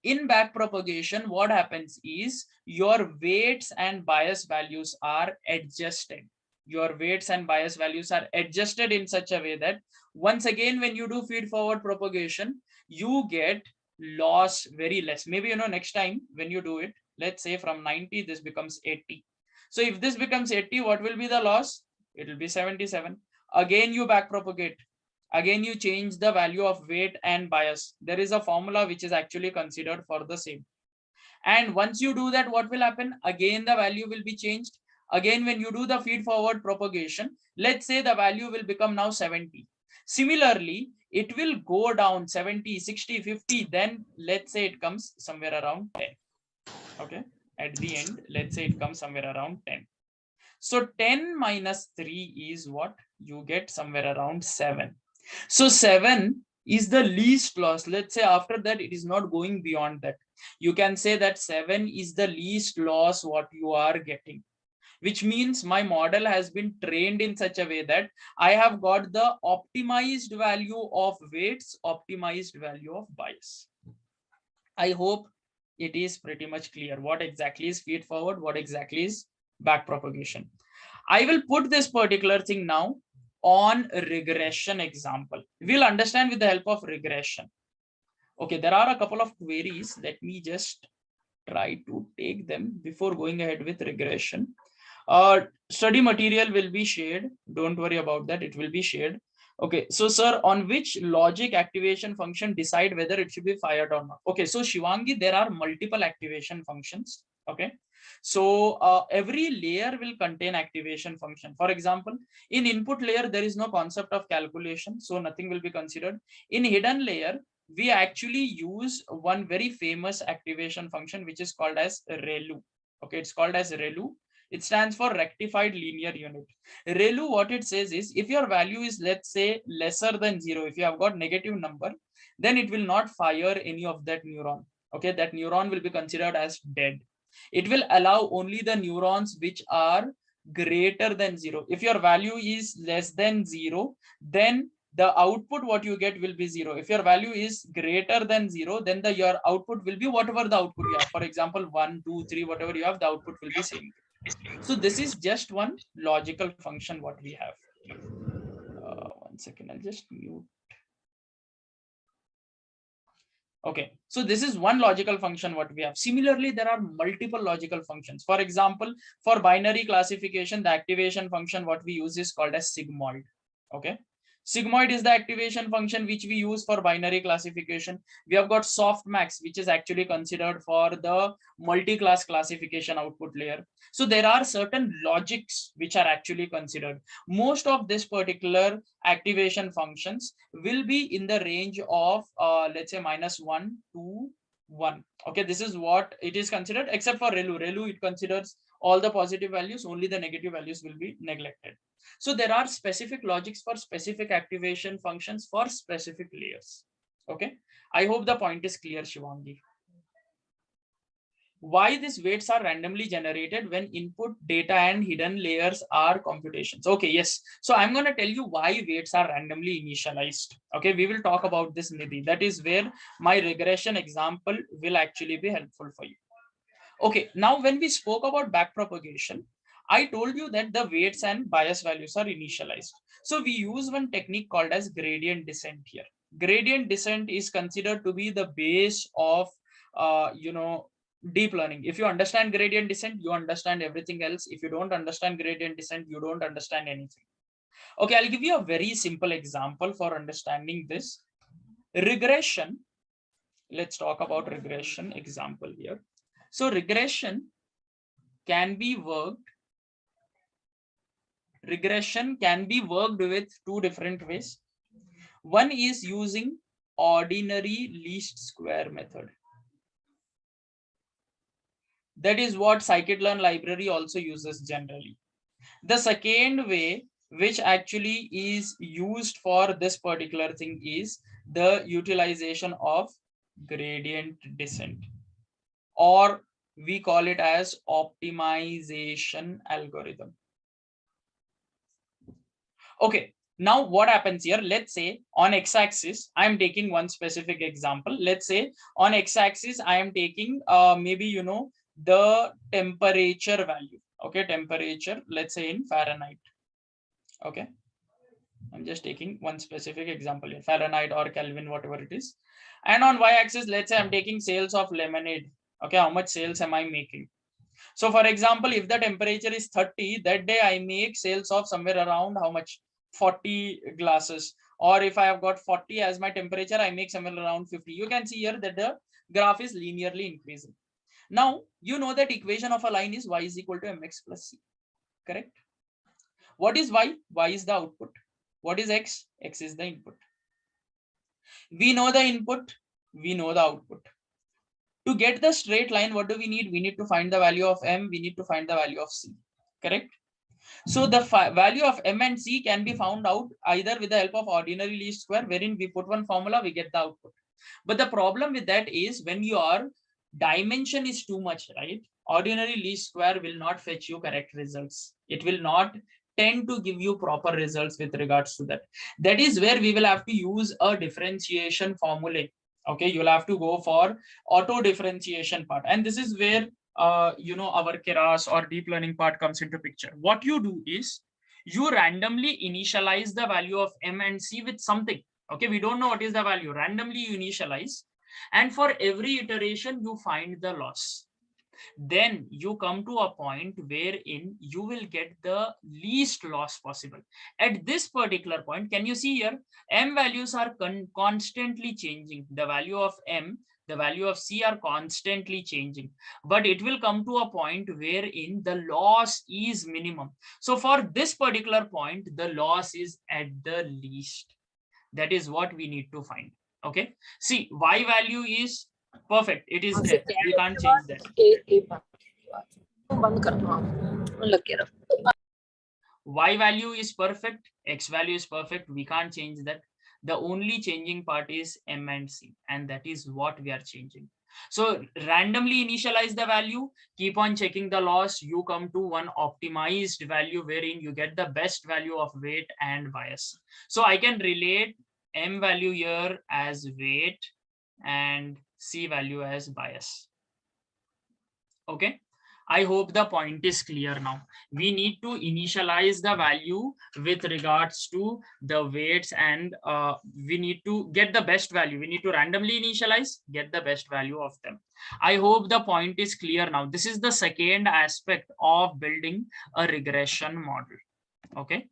In backpropagation, what happens is your weights and bias values are adjusted. Your weights and bias values are adjusted in such a way that once again, when you do feed forward propagation, you get loss very less. Maybe, next time when you do it, let's say from 90, this becomes 80. So if this becomes 80, what will be the loss? It will be 77. Again, you backpropagate. Again, you change the value of weight and bias. There is a formula which is actually considered for the same. And once you do that, what will happen? Again, the value will be changed. Again, when you do the feed forward propagation, let's say the value will become now 70. Similarly, it will go down 70, 60, 50. Then let's say it comes somewhere around 10. Okay. At the end, let's say it comes somewhere around 10. So 10 minus 3 is what? You get somewhere around 7. So 7 is the least loss. Let's say after that, it is not going beyond that. You can say that 7 is the least loss what you are getting, which means my model has been trained in such a way that I have got the optimized value of weights, optimized value of bias. I hope it is pretty much clear what exactly is feed forward, what exactly is backpropagation. I will put this particular thing now on regression example. We'll understand with the help of regression. Okay, there are a couple of queries. Let me just try to take them before going ahead with regression. Study material will be shared. Don't worry about that. It will be shared. Okay, so sir, on which logic activation function decide whether it should be fired or not? Okay, so Shivangi, there are multiple activation functions. Okay, so every layer will contain activation function. For example, in input layer, there is no concept of calculation, so nothing will be considered. In hidden layer, we actually use one very famous activation function, which is called as ReLU. Okay, it's called as ReLU. It stands for rectified linear unit. ReLU, what it says is, if your value is, let's say, lesser than 0, if you have got negative number, then it will not fire any of that neuron. Okay, that neuron will be considered as dead. It will allow only the neurons which are greater than 0. If your value is less than 0, then the output what you get will be 0. If your value is greater than 0, then your output will be whatever the output you have. For example, 1, 2, 3, whatever you have, the output will be same. So this is just one logical function what we have. 1 second, I'll just mute. Okay, so this is one logical function what we have. Similarly, there are multiple logical functions. For example, for binary classification, the activation function what we use is called as sigmoid. Okay, Sigmoid is the activation function which we use for binary classification. We have got softmax, which is actually considered for the multi-class classification output layer. So there are certain logics which are actually considered. Most of this particular activation functions will be in the range of let's say -1 to 1. Okay, this is what it is considered, except for ReLU. ReLU, it considers all the positive values, only the negative values will be neglected. So there are specific logics for specific activation functions for specific layers. Okay, I hope the point is clear, Shivangi. Why these weights are randomly generated when input data and hidden layers are computations. Okay, yes. So I'm going to tell you why weights are randomly initialized. Okay, we will talk about this, Nidhi. That is where my regression example will actually be helpful for you. Okay, now when we spoke about backpropagation, I told you that the weights and bias values are initialized. So we use one technique called as gradient descent here. Gradient descent is considered to be the base of, deep learning. If you understand gradient descent, you understand everything else. If you don't understand gradient descent, you don't understand anything. Okay, I'll give you a very simple example for understanding this. Regression. Let's talk about regression example here. So regression can be worked. Regression can be worked with two different ways. One is using ordinary least square method. That is what scikit-learn library also uses generally. The second way, which actually is used for this particular thing, is the utilization of gradient descent, or we call it as optimization algorithm. Okay, now what happens here? Let's say on x-axis, I'm taking one specific example. Let's say on x-axis, I am taking maybe, the temperature value. Okay, temperature, let's say in Fahrenheit. Okay, I'm just taking one specific example here, Fahrenheit or Kelvin, whatever it is. And on y-axis, let's say I'm taking sales of lemonade. Okay, how much sales am I making? So for example, if the temperature is 30, that day I make sales of somewhere around how much? 40 glasses. Or if I have got 40 as my temperature, I make somewhere around 50. You can see here that the graph is linearly increasing. Now, you know that equation of a line is y is equal to mx plus c, correct? What is y? Y is the output. What is x? X is the input. We know the input, we know the output. To get the straight line, what do we need? We need to find the value of m, we need to find the value of c, correct? So the value of m and c can be found out either with the help of ordinary least square, wherein we put one formula, we get the output. But the problem with that is when your dimension is too much, right? Ordinary least square will not fetch you correct results. It will not tend to give you proper results with regards to that. That is where we will have to use a differentiation formula. Okay, you'll have to go for auto differentiation part, and this is where our Keras or deep learning part comes into picture. What you do is you randomly initialize the value of m and c with something. Okay, we don't know what is the value. Randomly you initialize, and for every iteration you find the loss. Then you come to a point wherein you will get the least loss possible. At this particular point, can you see here, m values are constantly changing. The value of m, the value of c are constantly changing, but it will come to a point wherein the loss is minimum. So for this particular point, the loss is at the least. That is what we need to find. Okay, see, y value is perfect, it is there, we can't change that. Y value is perfect, x value is perfect, we can't change that. The only changing part is m and c, and that is what we are changing. So randomly initialize the value, keep on checking the loss, you come to one optimized value wherein you get the best value of weight and bias. So I can relate m value here as weight and c value as bias. Okay, I hope the point is clear now. We need to initialize the value with regards to the weights, and we need to get the best value. We need to randomly initialize, get the best value of them. I hope the point is clear now. This is the second aspect of building a regression model. Okay.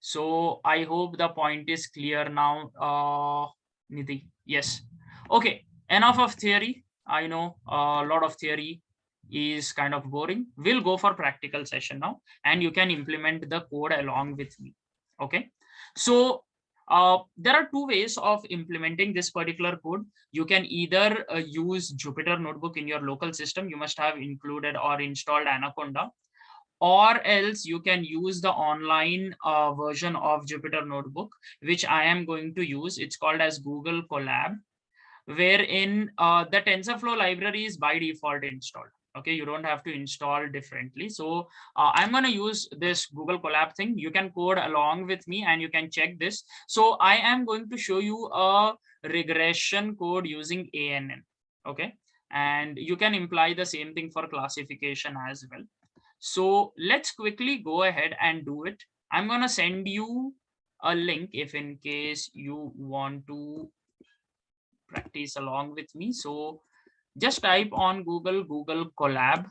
So I hope the point is clear now, Nidhi. Yes. Okay. Enough of theory. I know a lot of theory is kind of boring. We'll go for practical session now, and you can implement the code along with me. Okay. So there are two ways of implementing this particular code. You can either use Jupyter Notebook in your local system. You must have included or installed Anaconda, or else you can use the online version of Jupyter Notebook, which I am going to use. It's called as Google Colab, wherein the TensorFlow library is by default installed. Okay, you don't have to install differently. So I'm going to use this Google Colab thing. You can code along with me and you can check this. So I am going to show you a regression code using ANN. Okay, and you can imply the same thing for classification as well. So let's quickly go ahead and do it. I'm going to send you a link if in case you want to practice along with me. So just type on Google Colab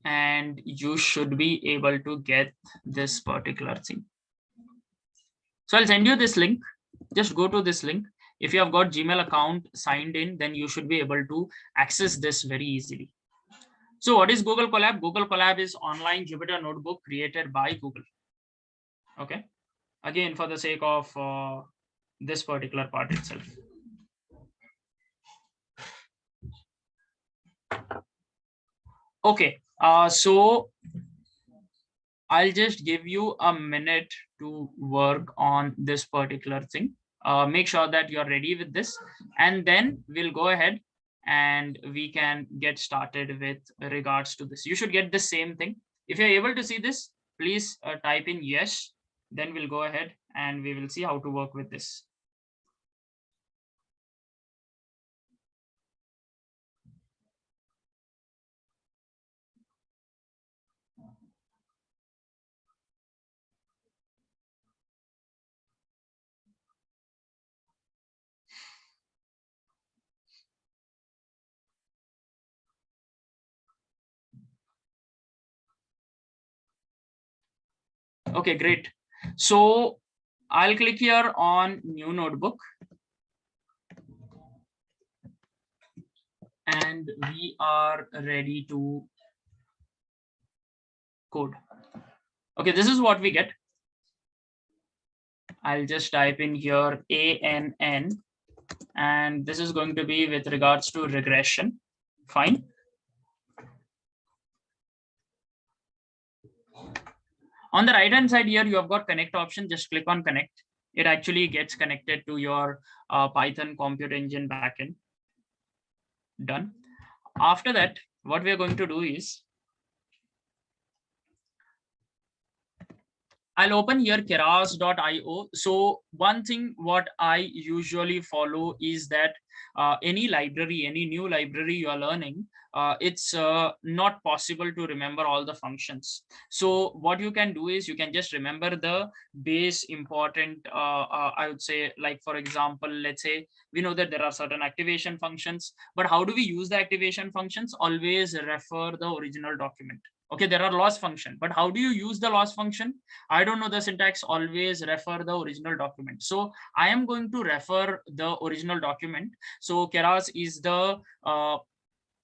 and you should be able to get this particular thing. So I'll send you this link. Just go to this link. If you have got Gmail account signed in, then you should be able to access this very easily. So what is Google Colab? Google Colab is online Jupyter Notebook created by Google. Okay. Again, for the sake of this particular part itself. Okay. So I'll just give you a minute to work on this particular thing. Make sure that you're ready with this, and then we'll go ahead and we can get started with regards to this. You should get the same thing. If you're able to see this, please type in yes. Then we'll go ahead and we will see how to work with this. Okay, great. So I'll click here on new notebook. And we are ready to code. Okay, this is what we get. I'll just type in here ANN, and this is going to be with regards to regression. Fine. On the right hand side here, you have got connect option. Just click on connect. It actually gets connected to your Python compute engine backend. Done. After that, what we are going to do is I'll open here keras.io. So one thing what I usually follow is that any library, any new library you are learning, it's not possible to remember all the functions. So what you can do is you can just remember the base important, I would say, like, for example, let's say we know that there are certain activation functions, but how do we use the activation functions? Always refer the original document. Okay, there are loss function, but how do you use the loss function? I don't know the syntax. Always refer the original document. So I am going to refer the original document. So Keras is the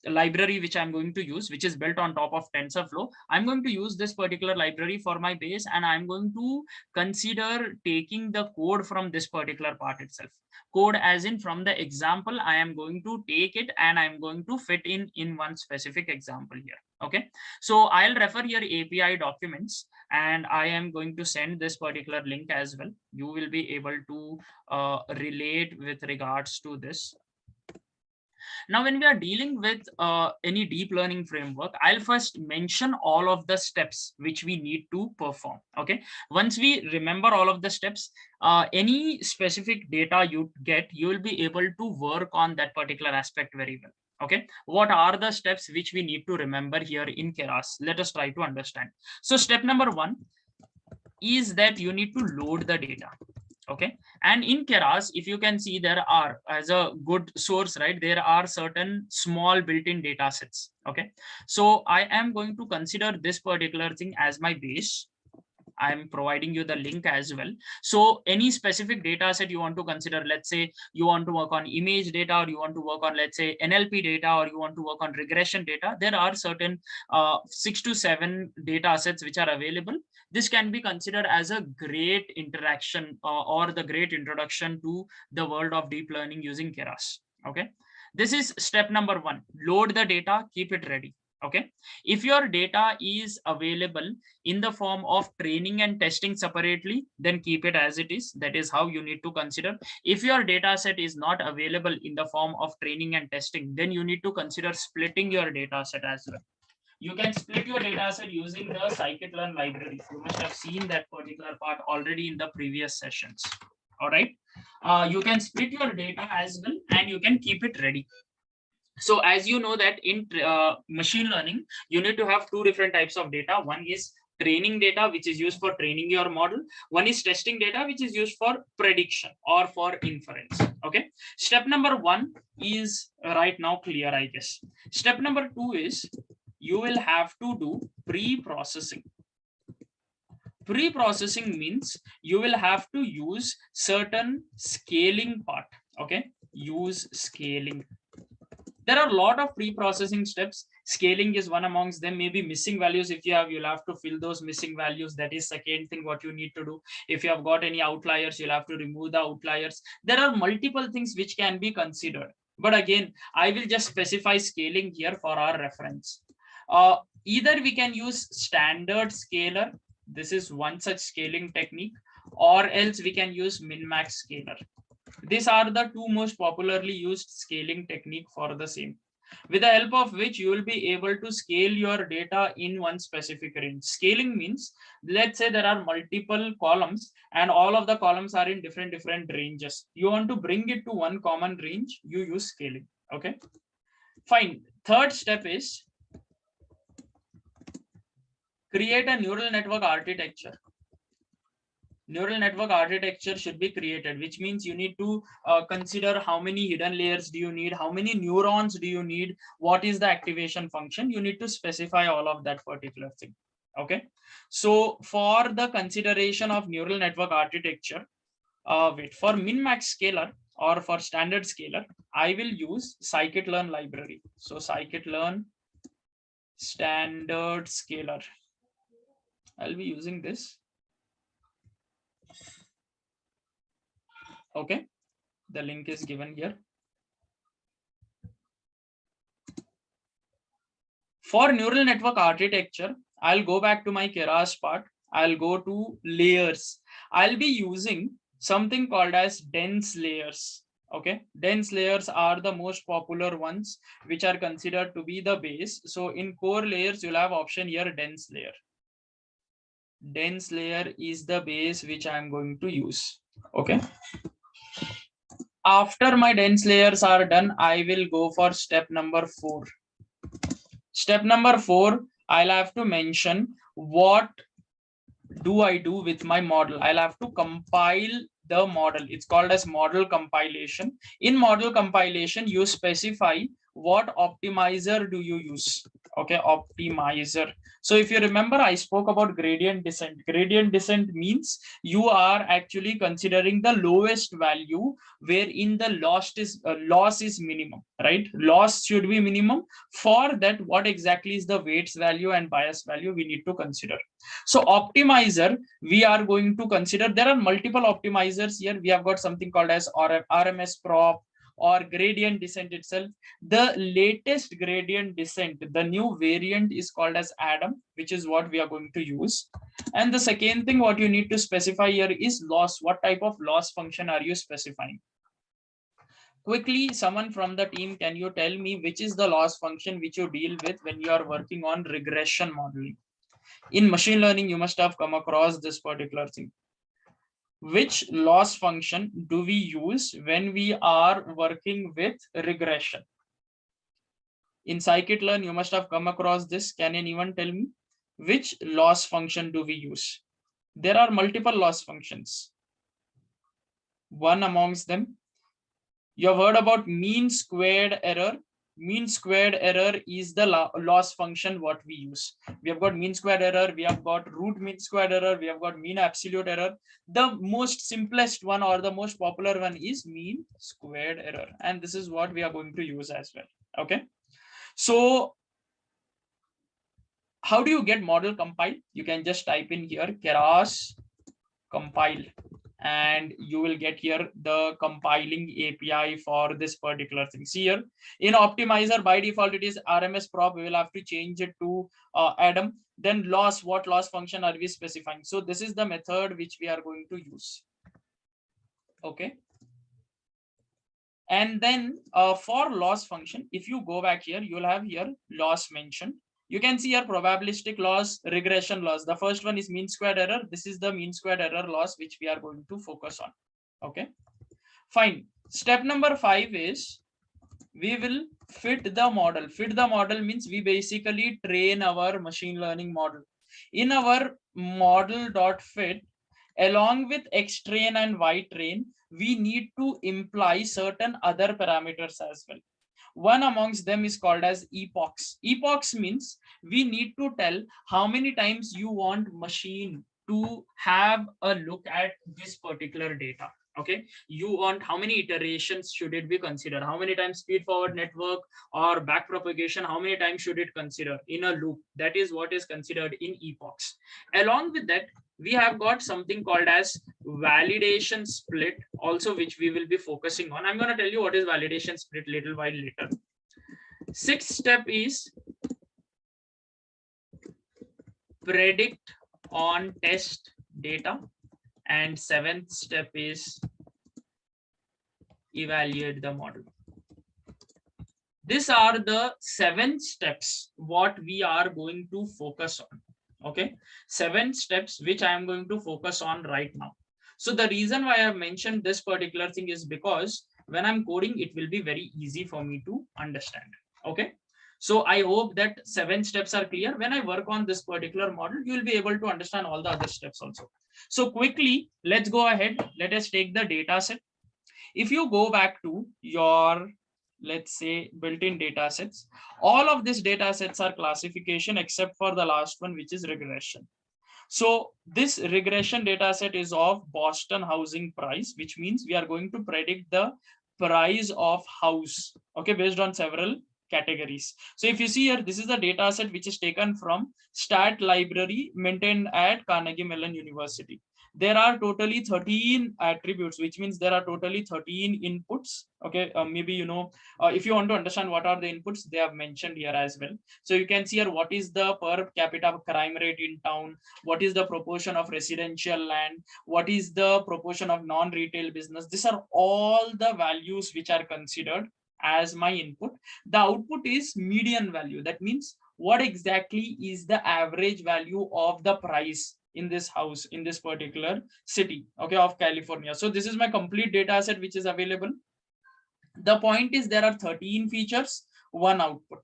library which I'm going to use, which is built on top of TensorFlow. I'm going to use this particular library for my base, and I'm going to consider taking the code from this particular part itself. Code as in from the example, I am going to take it and I'm going to fit in one specific example here. Okay, so I'll refer here API documents, and I am going to send this particular link as well. You will be able to relate with regards to this. Now, when we are dealing with any deep learning framework, I'll first mention all of the steps which we need to perform. Okay, once we remember all of the steps, any specific data you get, you will be able to work on that particular aspect very well. Okay, what are the steps which we need to remember here in Keras? Let us try to understand. So step number one is that you need to load the data. Okay, and in Keras, if you can see, there are, as a good source, right, there are certain small built-in data sets. Okay, so I am going to consider this particular thing as my base. I'm providing you the link as well. So any specific data set you want to consider, let's say you want to work on image data, or you want to work on, let's say, NLP data, or you want to work on regression data, there are certain 6 to 7 data sets which are available. This can be considered as a great interaction or the great introduction to the world of deep learning using Keras. Okay, this is step number 1. Load the data, keep it ready. Okay, if your data is available in the form of training and testing separately, then keep it as it is. That is how you need to consider. If your data set is not available in the form of training and testing, then you need to consider splitting your data set as well. You can split your data set using the scikit-learn library. You must have seen that particular part already in the previous sessions. All right, you can split your data as well, and you can keep it ready. So as you know that in machine learning, you need to have 2 different types of data. One is training data, which is used for training your model. One is testing data, which is used for prediction or for inference. Okay, step number 1 is right now clear, I guess. Step number 2 is you will have to do pre-processing. Pre-processing means you will have to use certain scaling part. Okay, use scaling. There are a lot of pre-processing steps. Scaling is one amongst them. Maybe missing values, if you have, you'll have to fill those missing values. That is second thing what you need to do. If you have got any outliers, you'll have to remove the outliers. There are multiple things which can be considered. But again, I will just specify scaling here for our reference. Either we can use standard scaler. This is one such scaling technique, or else we can use min-max scaler. These are the 2 most popularly used scaling technique for the same, with the help of which you will be able to scale your data in one specific range. Scaling means, let's say there are multiple columns and all of the columns are in different ranges. You want to bring it to one common range, you use scaling. Okay, fine. Third step is create a neural network architecture. Neural network architecture should be created, which means you need to consider how many hidden layers do you need, how many neurons do you need, what is the activation function. You need to specify all of that particular thing. Okay, so for the consideration of neural network architecture, for min-max scaler or for standard scaler, I will use scikit-learn library. So scikit-learn standard scaler, I'll be using this. Okay, the link is given here. For neural network architecture, I'll go back to my Keras part. I'll go to layers. I'll be using something called as dense layers. Okay, dense layers are the most popular ones, which are considered to be the base. So in core layers, you'll have option here, dense layer. Dense layer is the base which I'm going to use. Okay. After my dense layers are done, I will go for step number 4. Step number 4, I'll have to mention what do I do with my model. I'll have to compile the model. It's called as model compilation. In model compilation, you specify what optimizer do you use. Okay, optimizer. So if you remember, I spoke about gradient descent. Gradient descent means you are actually considering the lowest value wherein the loss is minimum, right? Loss should be minimum. For that, what exactly is the weights value and bias value we need to consider. So optimizer, we are going to consider, there are multiple optimizers here. We have got something called as RMS prop or gradient descent itself. The latest gradient descent, the new variant is called as Adam, which is what we are going to use. And the second thing what you need to specify here is loss. What type of loss function are you specifying? Quickly, someone from the team, can you tell me which is the loss function which you deal with when you are working on regression modeling? In machine learning, you must have come across this particular thing. Which loss function do we use when we are working with regression? In scikit-learn, you must have come across this. Can anyone tell me which loss function do we use? There are multiple loss functions. One amongst them, you have heard about mean squared error. mean squared error is the loss function what we use. We have got mean squared error, we have got root mean squared error, we have got mean absolute error. The most simplest one or the most popular one is mean squared error, and this is what we are going to use as well. Okay, so how do you get model compile? You can just type in here keras compile, and you will get here the compiling API for this particular thing. See here in optimizer, by default it is RMS prop. We will have to change it to Adam. Then loss, what loss function are we specifying? So this is the method which we are going to use. Okay, and then for loss function, if you go back here, you will have here loss mentioned. You can see here probabilistic loss, regression loss. The first one is mean squared error. This is the mean squared error loss which we are going to focus on. Okay, fine. Step number 5 is we will fit the model. Fit the model means we basically train our machine learning model. In our model.fit, along with xtrain and ytrain, we need to imply certain other parameters as well. One amongst them is called as epochs. Epochs means we need to tell how many times you want machine to have a look at this particular data. Okay, you want how many iterations should it be considered, how many times feed forward network or back propagation, how many times should it consider in a loop. That is what is considered in epochs. Along with that, we have got something called as validation split also, which we will be focusing on. I'm going to tell you what is validation split little while later. 6th step is predict on test data, and 7th step is evaluate the model. These are the 7 steps what we are going to focus on. Okay, 7 steps which I am going to focus on right now. So the reason why I have mentioned this particular thing is because when I'm coding, it will be very easy for me to understand. Okay, so I hope that 7 steps are clear. When I work on this particular model, you will be able to understand all the other steps also. So quickly, let's go ahead. Let us take the data set. If you go back to your, let's say, built-in data sets, all of these data sets are classification except for the last one, which is regression. So this regression data set is of Boston housing price, which means we are going to predict the price of house, okay, based on several categories. So if you see here, this is the data set which is taken from stat library maintained at Carnegie Mellon University. There are totally 13 attributes, which means there are totally 13 inputs. Okay, maybe if you want to understand what are the inputs, they have mentioned here as well. So you can see here what is the per capita crime rate in town, what is the proportion of residential land, what is the proportion of non-retail business. These are all the values which are considered as my input. The output is median value. That means what exactly is the average value of the price in this house in this particular city, okay, of California. So this is my complete data set which is available. The point is there are 13 features, 1 output.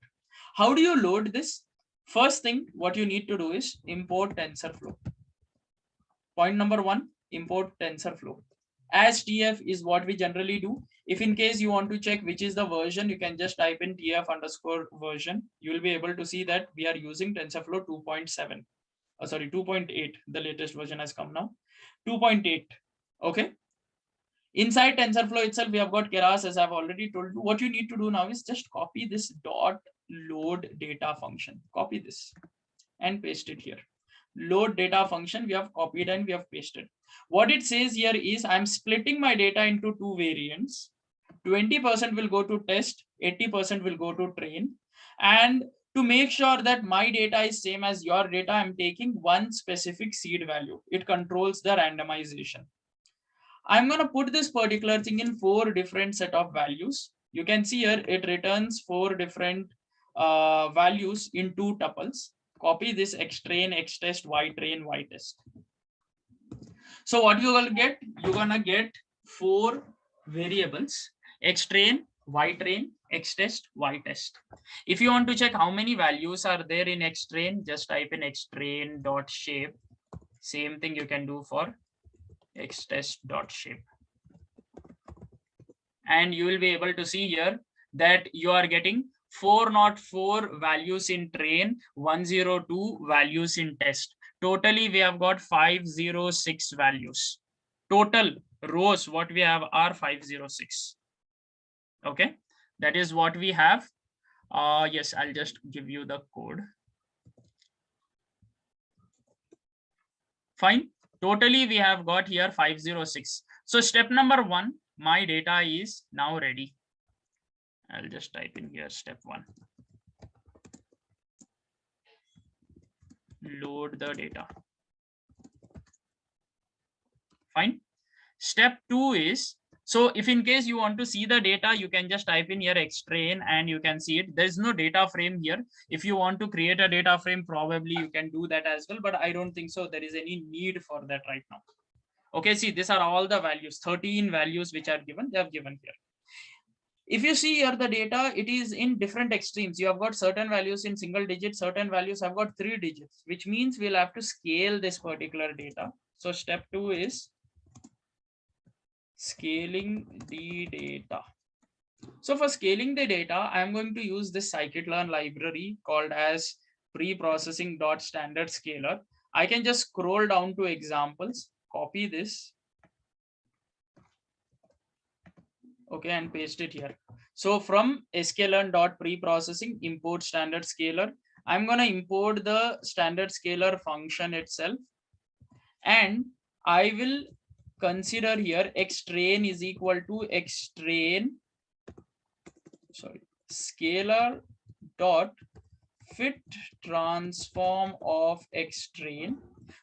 How do you load this? First thing what you need to do is import TensorFlow. Point number 1, import TensorFlow. As TF is what we generally do. If in case you want to check which is the version, you can just type in TF_version. You will be able to see that we are using TensorFlow 2.7. Sorry, 2.8. The latest version has come now. 2.8. Okay. Inside TensorFlow itself, we have got keras, as I've already told you. What you need to do now is just copy this dot load data function. Copy this and paste it here. Load data function we have copied and we have pasted. What it says here is I'm splitting my data into 2 variants. 20% will go to test, 80% will go to train. And to make sure that my data is same as your data, I'm taking one specific seed value. It controls the randomization. I'm going to put this particular thing in 4 different set of values. You can see here it returns 4 different values in 2 tuples. Copy this xtrain, xtest, ytrain, ytest. So what you will get? You're going to get 4 variables: xtrain, ytrain, xtest, ytest. If you want to check how many values are there in xtrain, just type in xtrain.shape. Same thing you can do for xtest.shape. And you will be able to see here that you are getting 404 values in train, 102 values in test. Totally, we have got 506 values. Total rows, what we have are 506. Okay, that is what we have. Yes, I'll just give you the code. Fine. Totally, we have got here 506. So step number 1, my data is now ready. I'll just type in here step 1. Load the data. Fine. Step 2 is, so if in case you want to see the data, you can just type in here xtrain and you can see it. There's no data frame here. If you want to create a data frame, probably you can do that as well, but I don't think so there is any need for that right now. Okay, see, these are all the values, 13 values which are given, they have given here. If you see here the data, it is in different extremes. You have got certain values in single digits, certain values have got 3 digits, which means we'll have to scale this particular data. So step 2 is scaling the data. So for scaling the data, I'm going to use this scikit-learn library called as preprocessing.standard scaler. I can just scroll down to examples, copy this, okay, and paste it here. So from sklearn.preprocessing import standard scaler, I'm going to import the standard scaler function itself, and I will consider here xtrain is equal to xtrain, sorry, scalar dot fit transform of xtrain.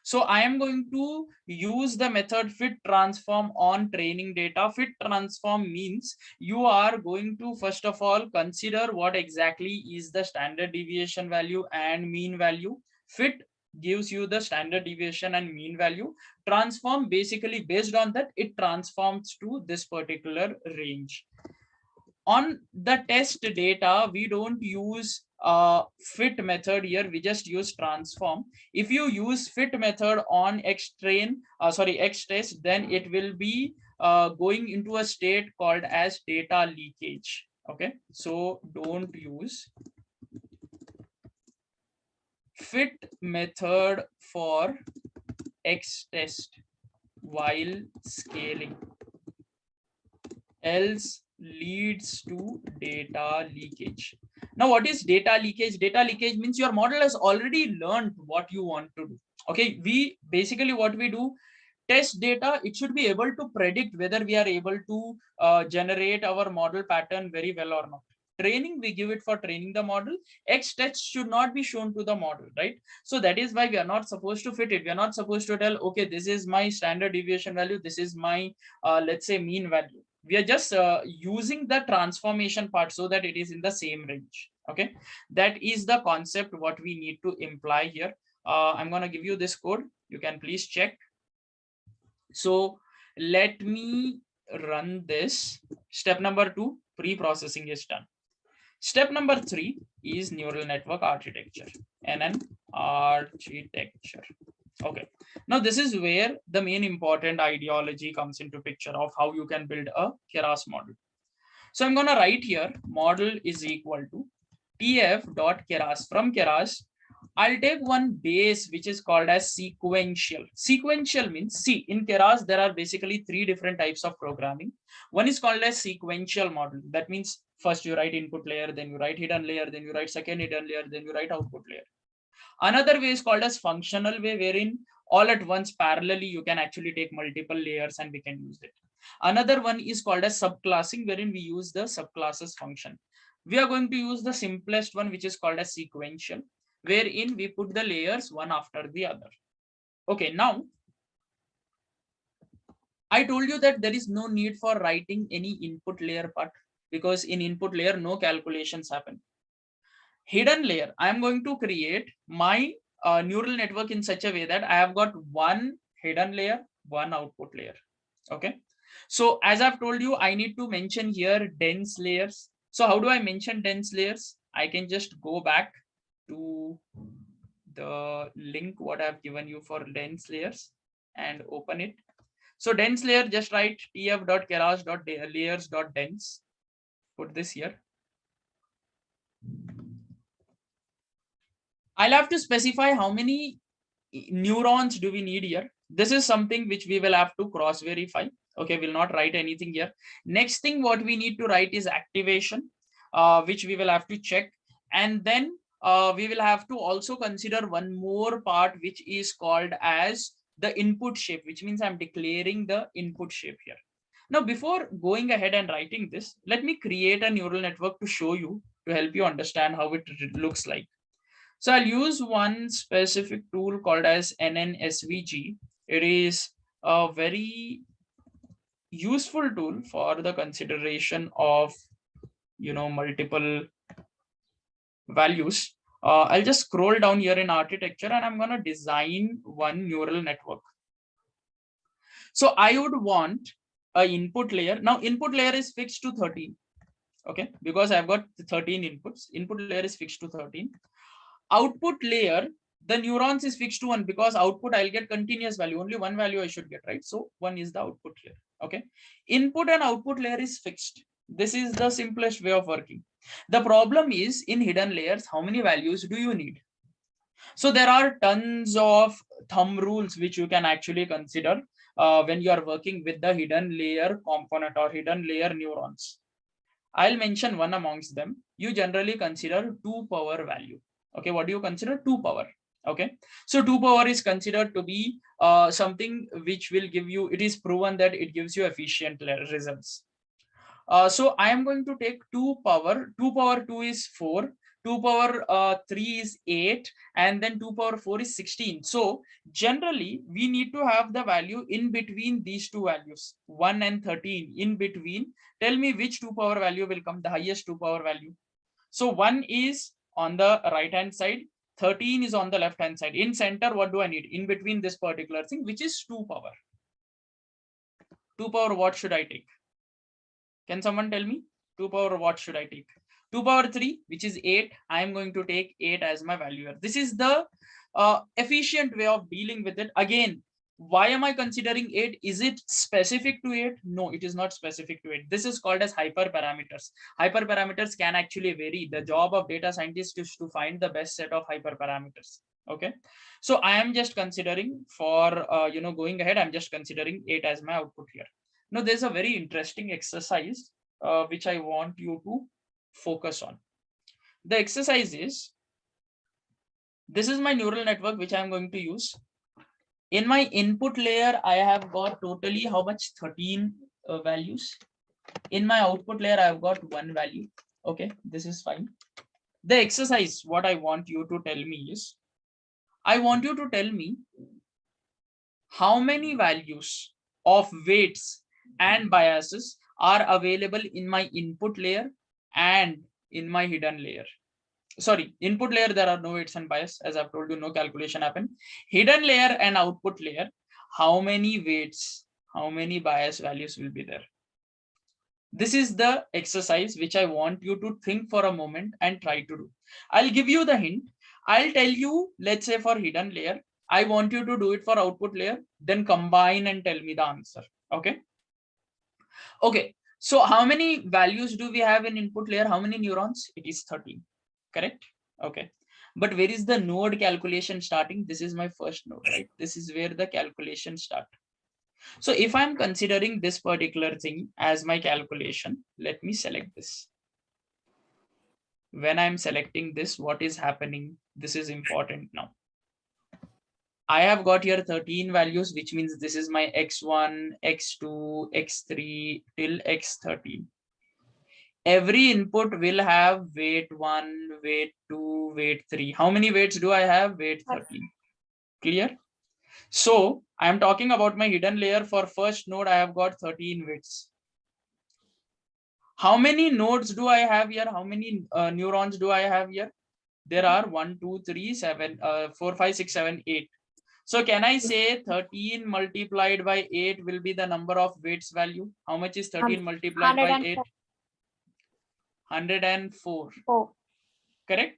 So I am going to use the method fit transform on training data. Fit transform means you are going to first of all consider what exactly is the standard deviation value and mean value. Fit gives you the standard deviation and mean value. Transform, basically based on that, it transforms to this particular range. On the test data, we don't use fit method here, we just use transform. If you use fit method on xtrain, xtest, then it will be going into a state called as data leakage. Okay, so don't use fit method for xtest while scaling, else leads to data leakage. Now, what is data leakage? Data leakage means your model has already learned what you want to do. Okay, we basically what we do, test data, it should be able to predict whether we are able to generate our model pattern very well or not. Training, we give it for training the model. X-test should not be shown to the model, right? So that is why we are not supposed to fit it. We are not supposed to tell, okay, this is my standard deviation value, this is my let's say mean value. We are just using the transformation part so that it is in the same range. Okay, that is the concept what we need to imply here. I'm going to give you this code, you can please check. So let me run this. Step number 2, pre-processing is done. Step number 3 is neural network architecture, NN architecture. Okay, now this is where the main important ideology comes into picture of how you can build a Keras model. So I'm going to write here model is equal to tf.keras. From Keras, I'll take one base which is called as sequential. Sequential means, see, in Keras there are basically 3 different types of programming. One is called as sequential model. That means first you write input layer, then you write hidden layer, then you write second hidden layer, then you write output layer. Another way is called as functional way, wherein all at once parallelly you can actually take multiple layers and we can use it. Another one is called as subclassing, wherein we use the subclasses function. We are going to use the simplest one, which is called as sequential, wherein we put the layers one after the other. Okay, now I told you that there is no need for writing any input layer part, because in input layer no calculations happen. Hidden layer, I am going to create my neural network in such a way that I have got one hidden layer, one output layer. Okay, so as I've told you, I need to mention here dense layers. So how do I mention dense layers? I can just go back to the link what I've given you for dense layers and open it. So dense layer, just write tf.keras.layers.dense. Put this here. I'll have to specify how many neurons do we need here. This is something which we will have to cross verify. Okay, we'll not write anything here. Next thing what we need to write is activation, which we will have to check. And then we will have to also consider one more part, which is called as the input shape, which means I'm declaring the input shape here. Now, before going ahead and writing this, let me create a neural network to show you, to help you understand how it looks like. So I'll use one specific tool called as NNSVG. It is a very useful tool for the consideration of, multiple values. I'll just scroll down here in architecture and I'm going to design one neural network. So I would want an input layer. Now input layer is fixed to 13. Okay, because I've got 13 inputs. Input layer is fixed to 13. Output layer, the neurons is fixed to 1 because output I'll get continuous value. Only one value I should get, right? So 1 is the output layer. Okay. Input and output layer is fixed. This is the simplest way of working. The problem is in hidden layers, how many values do you need? So there are tons of thumb rules which you can actually consider when you are working with the hidden layer component or hidden layer neurons. I'll mention one amongst them. You generally consider 2 power value. Okay, what do you consider? 2 power. Okay, so 2 power is considered to be something which will give you, it is proven that it gives you efficient results. So I am going to take 2 power. 2 power 2 is 4. 2 power 3 is 8, and then 2 power 4 is 16. So generally we need to have the value in between these two values, 1 and 13 in between. Tell me which 2 power value will come, the highest 2 power value. So 1 is on the right hand side, 13 is on the left hand side. In center, what do I need? In between this particular thing, which is 2 power. 2 power, what should I take? Can someone tell me? 2 power, what should I take? 2 power 3, which is 8. I am going to take 8 as my value here. This is the efficient way of dealing with it. Again, why am I considering 8? Is it specific to 8? No, it is not specific to 8. This is called as hyperparameters. Hyperparameters can actually vary. The job of data scientist is to find the best set of hyperparameters. Okay, so I am just considering for going ahead, I'm just considering 8 as my output here. Now there's a very interesting exercise which I want you to focus on. The exercise is, this is my neural network which I'm going to use. In my input layer, I have got totally how much? 13 values. In my output layer, I've got 1 value. Okay, this is fine. The exercise, what I want you to tell me is, I want you to tell me how many values of weights and biases are available in my input layer and in my hidden layer. Sorry, input layer, there are no weights and bias. As I've told you, no calculation happen. Hidden layer and output layer, how many weights, how many bias values will be there? This is the exercise which I want you to think for a moment and try to do. I'll give you the hint. I'll tell you, let's say for hidden layer, I want you to do it for output layer, then combine and tell me the answer. Okay. Okay. So how many values do we have in input layer? How many neurons? It is 13. Correct. Okay. But where is the node calculation starting? This is my first node, right? This is where the calculation start. So if I'm considering this particular thing as my calculation, let me select this. When I'm selecting this, what is happening? This is important now. I have got here 13 values, which means this is my x1, x2, x3 till x13. Every input will have weight 1, weight 2, weight 3. How many weights do I have? Weight 13. Clear? So I am talking about my hidden layer. For first node, I have got 13 weights. How many nodes do I have here? How many neurons do I have here? There are 1, 2, 3, 7, 4, 5, 6, 7, 8. So can I say 13 multiplied by 8 will be the number of weights value? How much is 13 multiplied by 8? 104. Correct?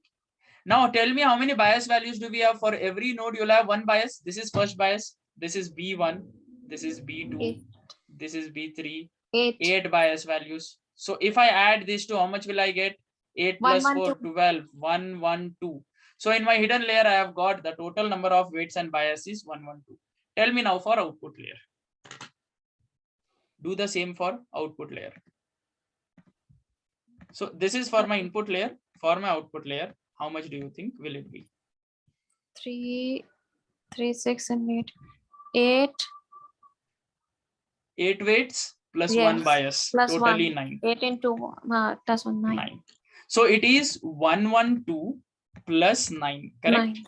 Now tell me how many bias values do we have? For every node you'll have 1 bias. This is first bias. This is B1. This is B2. This is B3. 8 bias values. So if I add these two, how much will I get? 8 plus 4, 12. 1, 1, 2. So in my hidden layer, I have got the total number of weights and biases 112. Tell me now for output layer. Do the same for output layer. So this is for my input layer. For my output layer, how much do you think will it be? 3, 6, and 8. 8. 8 weights plus Yes, 1 bias. plus Totally 1. 9. 8 into plus 1, 9. 9. So it is 112 plus 9. Correct? 9.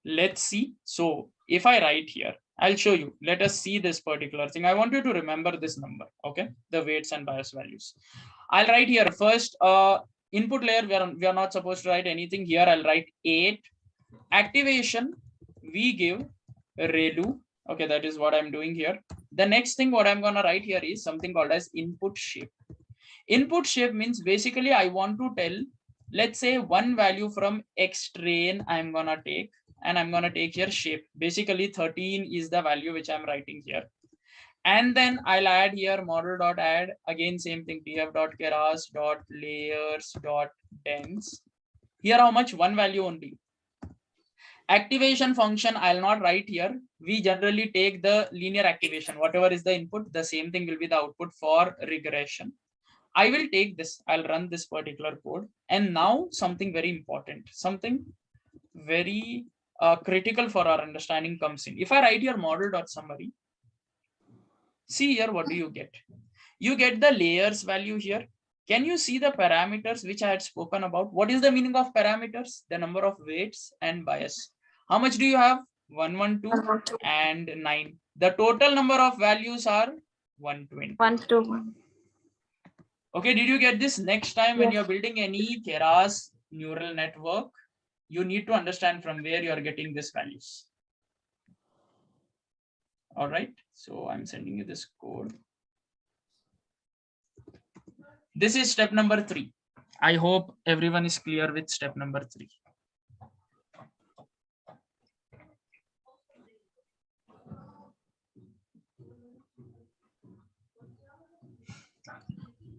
Let's see. So if I write here, I'll show you. Let us see this particular thing. I want you to remember this number. Okay, the weights and bias values. I'll write here first. Input layer, we are not supposed to write anything here. I'll write 8. Activation, we give ReLU. Okay, that is what I'm doing here. The next thing what I'm gonna write here is something called as input shape. Input shape means basically I want to tell, let's say one value from X train I'm gonna take, and I'm gonna take here shape. Basically 13 is the value which I'm writing here. And then I'll add here model.add, again same thing, tf.keras.layers.dense. Here how much? One value only. Activation function I'll not write here. We generally take the linear activation. Whatever is the input, the same thing will be the output for regression. I will take this, I'll run this particular code. And now something very important, something very critical for our understanding comes in. If I write here model.summary, see here, what do you get? You get the layers value here. Can you see the parameters which I had spoken about? What is the meaning of parameters? The number of weights and bias. How much do you have? 112 and 9. The total number of values are 120. 121. Okay, did you get this? Next time when Yes. you're building any Keras neural network, you need to understand from where you are getting these values. All right, so I'm sending you this code. This is step number 3. I hope everyone is clear with step number 3.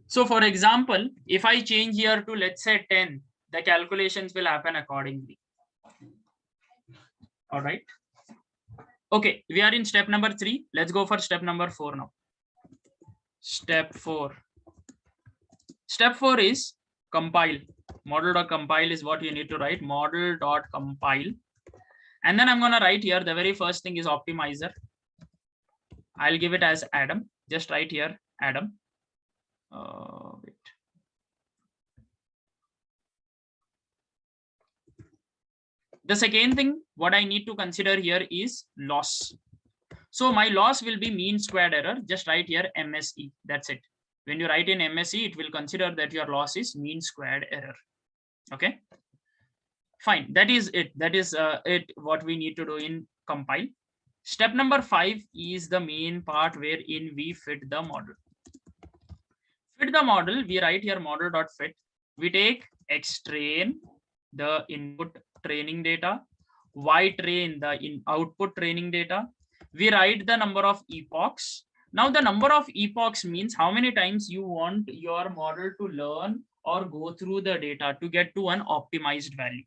So for example, if I change here to, let's say 10, the calculations will happen accordingly. All right. Okay, we are in step number 3. Let's go for step number 4 now. Step 4. Step 4 is compile. Model.compile is what you need to write. Model.compile. And then I'm going to write here, the very first thing is optimizer. I'll give it as Adam. Just write here, Adam. Wait. The second thing, what I need to consider here is loss. So my loss will be mean squared error. Just write here MSE. That's it. When you write in MSE, it will consider that your loss is mean squared error. Okay. Fine. That is it. That is it. What we need to do in compile. Step number 5 is the main part wherein we fit the model. Fit the model. We write here model.fit. We take X train, the input training data, Y train, the output training data. We write the number of epochs. Now the number of epochs means how many times you want your model to learn or go through the data to get to an optimized value.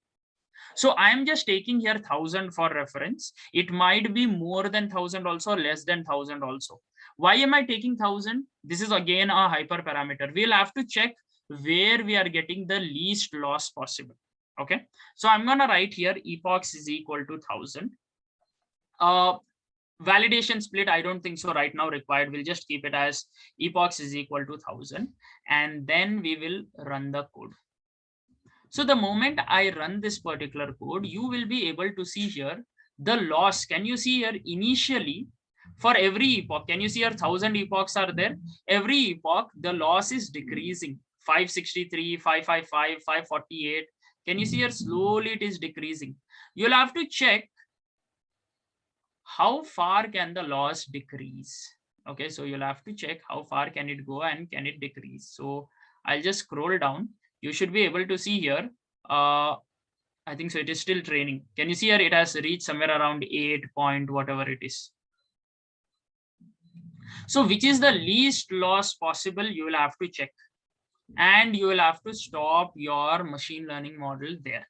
So I am just taking here 1000 for reference. It might be more than 1000 also, less than 1000 also. Why am I taking 1000? This is again a hyperparameter. We'll have to check where we are getting the least loss possible. Okay, so I'm gonna write here epochs is equal to 1000. Validation split, I don't think so right now required. We'll just keep it as epochs is equal to 1000, and then we will run the code. So the moment I run this particular code, you will be able to see here the loss. Can you see here initially for every epoch? Can you see here 1000 epochs are there? Every epoch, the loss is decreasing. 563, 555, 548. Can you see here slowly it is decreasing? You'll have to check how far can the loss decrease. Okay, so you'll have to check how far can it go and can it decrease. So I'll just scroll down. You should be able to see here. I think so. It is still training. Can you see here? It has reached somewhere around 8 point whatever it is. So which is the least loss possible? You will have to check, and you will have to stop your machine learning model there.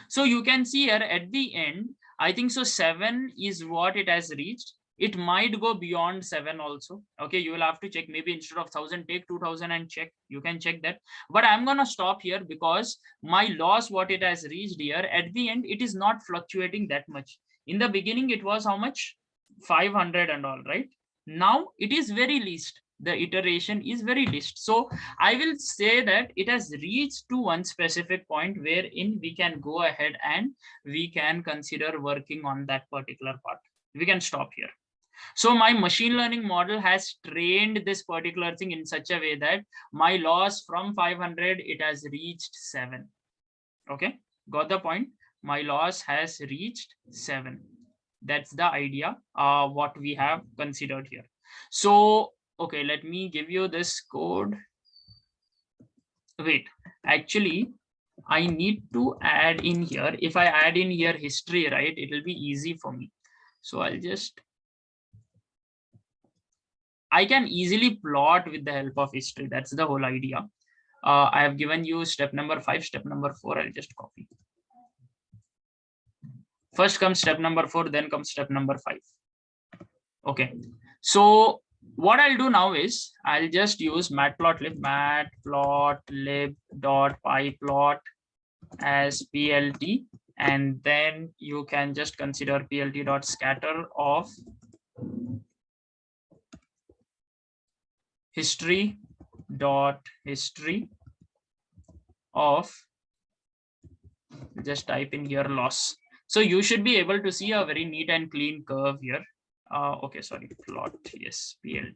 So you can see here at the end, I think so 7 is what it has reached. It might go beyond 7 also. Okay, you will have to check. Maybe instead of 1000, take 2000 and check. You can check that. But I'm gonna stop here because my loss, what it has reached here, at the end, it is not fluctuating that much. In the beginning, it was how much? 500 and all, right? Now it is very least. The iteration is very least. So I will say that it has reached to one specific point wherein we can go ahead and we can consider working on that particular part. We can stop here. So my machine learning model has trained this particular thing in such a way that my loss from 500, it has reached 7. Okay, got the point? My loss has reached 7. That's the idea, what we have considered here. So, okay, let me give you this code. Wait, actually, I need to add in here. If I add in here history, right, it will be easy for me. So I can easily plot with the help of history. That's the whole idea. I have given you step number 5, step number 4. I'll just copy. First comes step number 4, then comes step number 5. Okay. So what I'll do now is I'll just use matplotlib, matplotlib.pyplot as plt, and then you can just consider plt.scatter of history of, just type in here loss. So you should be able to see a very neat and clean curve here. Okay, sorry, plot, yes, plt.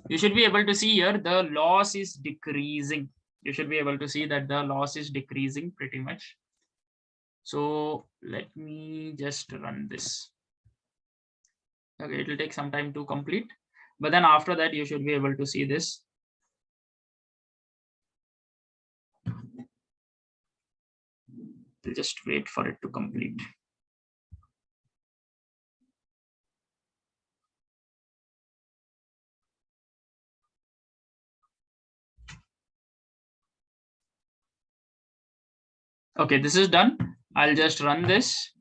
You should be able to see here the loss is decreasing. You should be able to see that the loss is decreasing pretty much. So let me just run this. Okay, it will take some time to complete, but then after that you should be able to see this. We'll just wait for it to complete. Okay, this is done. I'll just run this.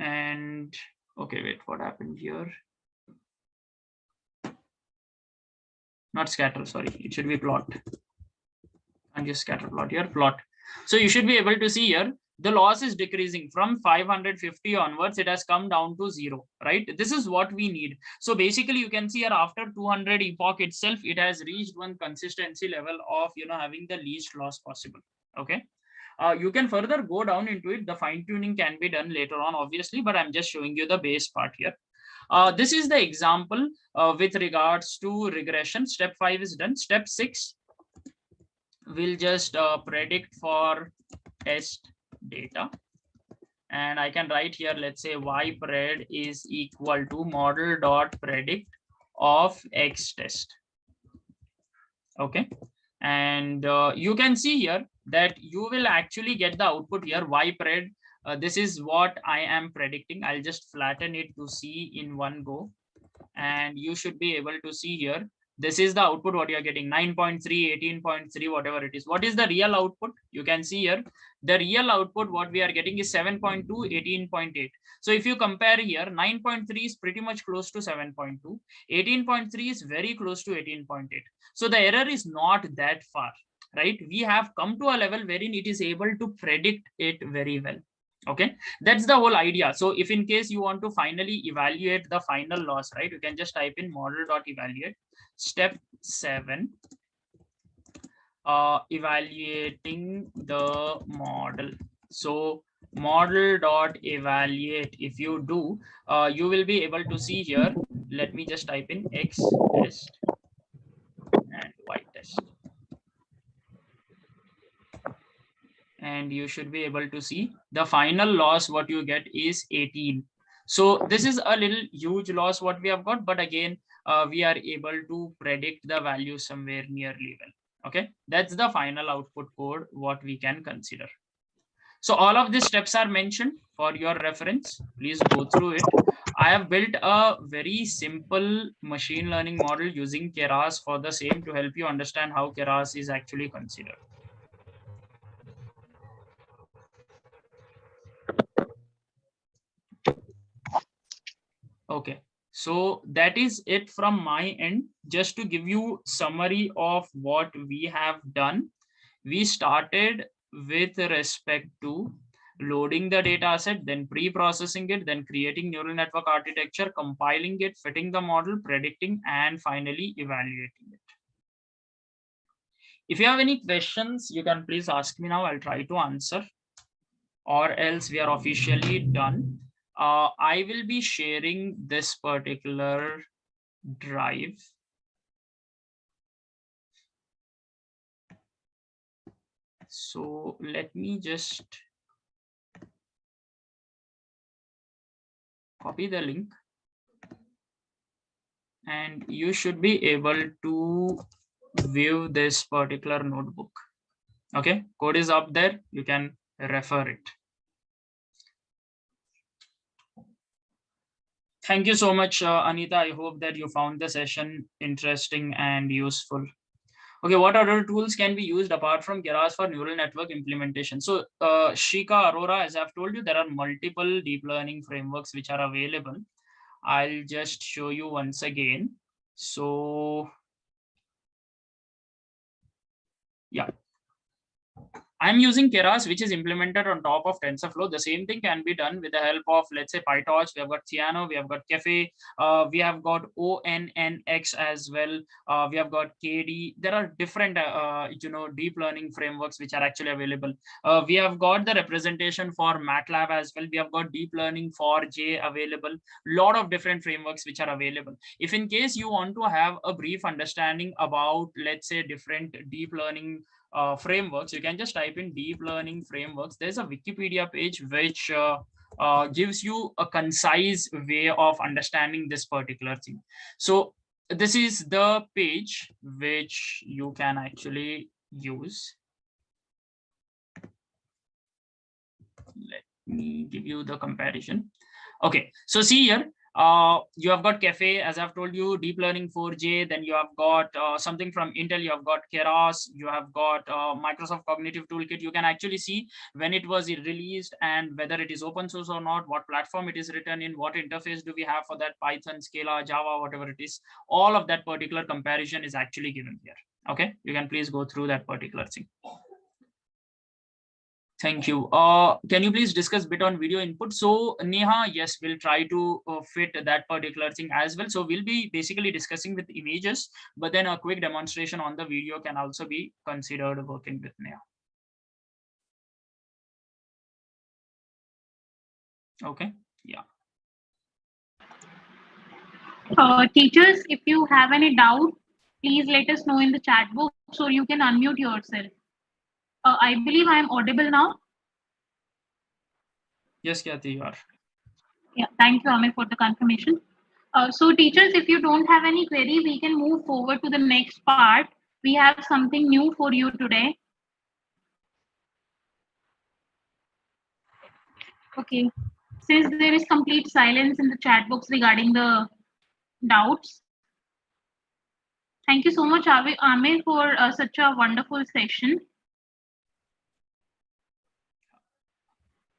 And okay, wait, what happened here? Not scatter, sorry, it should be plot. And just scatter plot here, plot. So you should be able to see here the loss is decreasing from 550 onwards. It has come down to 0, right? This is what we need. So basically you can see here after 200 epoch itself, it has reached one consistency level of, having the least loss possible. Okay. You can further go down into it. The fine tuning can be done later on, obviously, but I'm just showing you the base part here. This is the example with regards to regression. Step 5 is done. Step 6, we'll just predict for test data. And I can write here, let's say ypred is equal to model.predict of x test. Okay. And you can see here that you will actually get the output here, ypred. This is what I am predicting. I'll just flatten it to see in one go. And you should be able to see here. This is the output, what you are getting, 9.3, 18.3, whatever it is. What is the real output? You can see here, the real output, what we are getting is 7.2, 18.8. So if you compare here, 9.3 is pretty much close to 7.2. 18.3 is very close to 18.8. So the error is not that far, right? We have come to a level wherein it is able to predict it very well. Okay, that's the whole idea. So if in case you want to finally evaluate the final loss, right, you can just type in model.evaluate. Step 7, evaluating the model. So model.evaluate, if you do, you will be able to see here. Let me just type in x test and y test. And you should be able to see the final loss, what you get is 18. So this is a little huge loss what we have got, but again, we are able to predict the value somewhere nearly well. Okay, that's the final output code what we can consider. So all of these steps are mentioned for your reference. Please go through it. I have built a very simple machine learning model using Keras for the same to help you understand how Keras is actually considered. Okay, so that is it from my end. Just to give you summary of what we have done, we started with respect to loading the data set, then pre-processing it, then creating neural network architecture, compiling it, fitting the model, predicting, and finally evaluating it. If you have any questions, you can please ask me now. I'll try to answer, or else we are officially done. I will be sharing this particular drive. So let me just copy the link, and you should be able to view this particular notebook. Okay, code is up there. You can refer it. Thank you so much, Anita. I hope that you found the session interesting and useful. Okay, what other tools can be used apart from Keras for neural network implementation? So Shika, Aurora, as I've told you, there are multiple deep learning frameworks which are available. I'll just show you once again. So yeah, I'm using Keras, which is implemented on top of TensorFlow. The same thing can be done with the help of, let's say, Pytorch. We have got Cyano, we have got Cafe, we have got ONNX as well. We have got KD. There are different, deep learning frameworks which are actually available. We have got the representation for MATLAB as well. We have got deep learning for J available. Lot of different frameworks which are available. If in case you want to have a brief understanding about, let's say, different deep learning frameworks, you can just type in deep learning frameworks. There's a Wikipedia page which gives you a concise way of understanding this particular thing. So this is the page which you can actually use. Let me give you the comparison. Okay, so see here, you have got Cafe, as I've told you, deep learning 4J, then you have got something from Intel, you have got Keras, you have got Microsoft Cognitive Toolkit. You can actually see when it was released and whether it is open source or not, what platform it is written in, what interface do we have for that, Python, Scala, Java, whatever it is. All of that particular comparison is actually given here. Okay, you can please go through that particular thing. Thank you. Can you please discuss a bit on video input? So Neha, yes, we'll try to fit that particular thing as well. So we'll be basically discussing with images, but then a quick demonstration on the video can also be considered working with Neha. Okay, yeah. Teachers, if you have any doubt, please let us know in the chat box or you can unmute yourself. I believe I am audible now. Yes, Kyati, you are. Yeah, thank you, Ameer, for the confirmation. So teachers, if you don't have any query, we can move forward to the next part. We have something new for you today. Okay, since there is complete silence in the chat box regarding the doubts, thank you so much, Ameer, for such a wonderful session.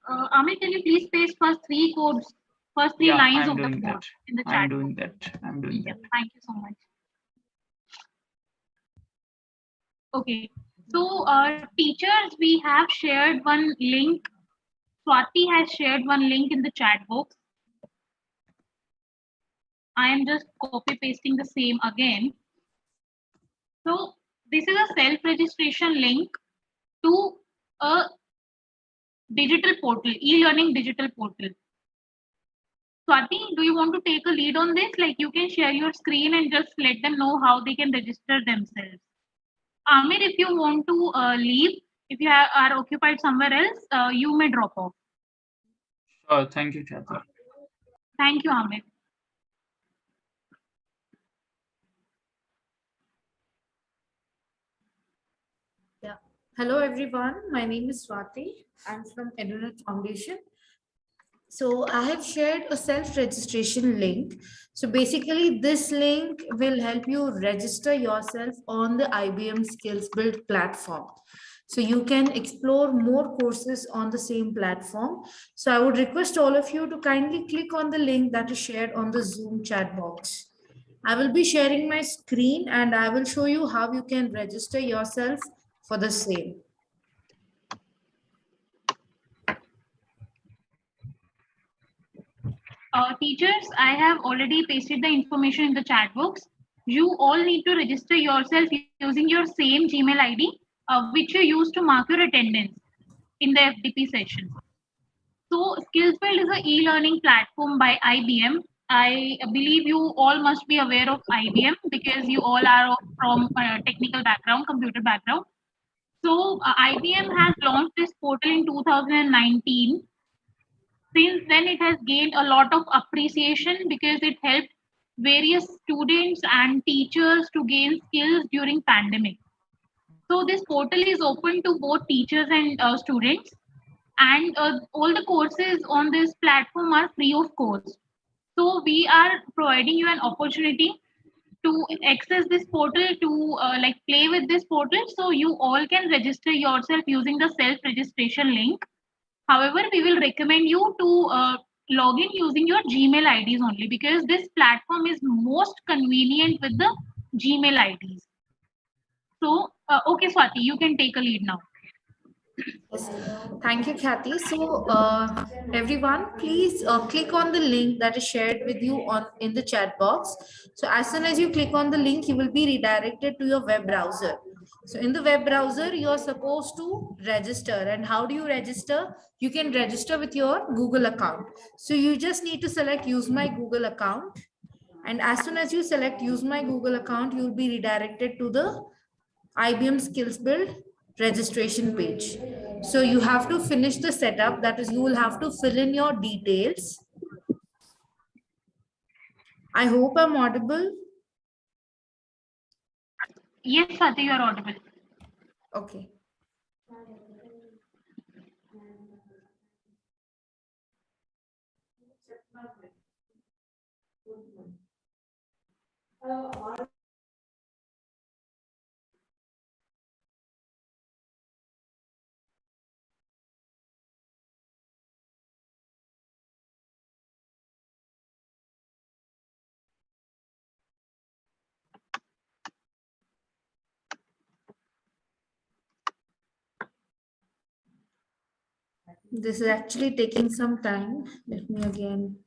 Ameer, can you please paste first three codes, first three lines of the code in the chat? I'm doing that. Thank you so much. Okay, so teachers, we have shared one link. Swati has shared one link in the chat box. I am just copy pasting the same again. So this is a self-registration link to a digital portal, e-learning digital portal. Swati, do you want to take a lead on this? Like you can share your screen and just let them know how they can register themselves. Ameer, if you want to leave, if you are occupied somewhere else, you may drop off. Thank you, Kyati. Thank you, Ameer. Yeah. Hello, everyone. My name is Swati. I'm from EduNet Foundation. So I have shared a self-registration link. So basically, this link will help you register yourself on the IBM Skills Build platform. So you can explore more courses on the same platform. So I would request all of you to kindly click on the link that is shared on the Zoom chat box. I will be sharing my screen and I will show you how you can register yourself for the same. Teachers, I have already pasted the information in the chat box. You all need to register yourself using your same Gmail ID, which you use to mark your attendance in the FDP session. So SkillsBuild is an e-learning platform by IBM. I believe you all must be aware of IBM because you all are from technical background, computer background. So IBM has launched this portal in 2019. Since then, it has gained a lot of appreciation because it helped various students and teachers to gain skills during pandemic. So this portal is open to both teachers and students, and all the courses on this platform are free of cost. So we are providing you an opportunity to access this portal to like play with this portal. So you all can register yourself using the self-registration link. However, we will recommend you to log in using your Gmail IDs only because this platform is most convenient with the Gmail IDs. So, okay, Swati, you can take a lead now. Yes. Thank you, Kathy. So everyone, please click on the link that is shared with you in the chat box. So as soon as you click on the link, you will be redirected to your web browser. So in the web browser, you are supposed to register. And how do you register? You can register with your Google account. So you just need to select use my Google account. And as soon as you select use my Google account, you will be redirected to the IBM SkillsBuild registration page. So you have to finish the setup. That is, you will have to fill in your details. I hope I'm audible. Yes, Swati, you are audible. Okay. This is actually taking some time. Let me again.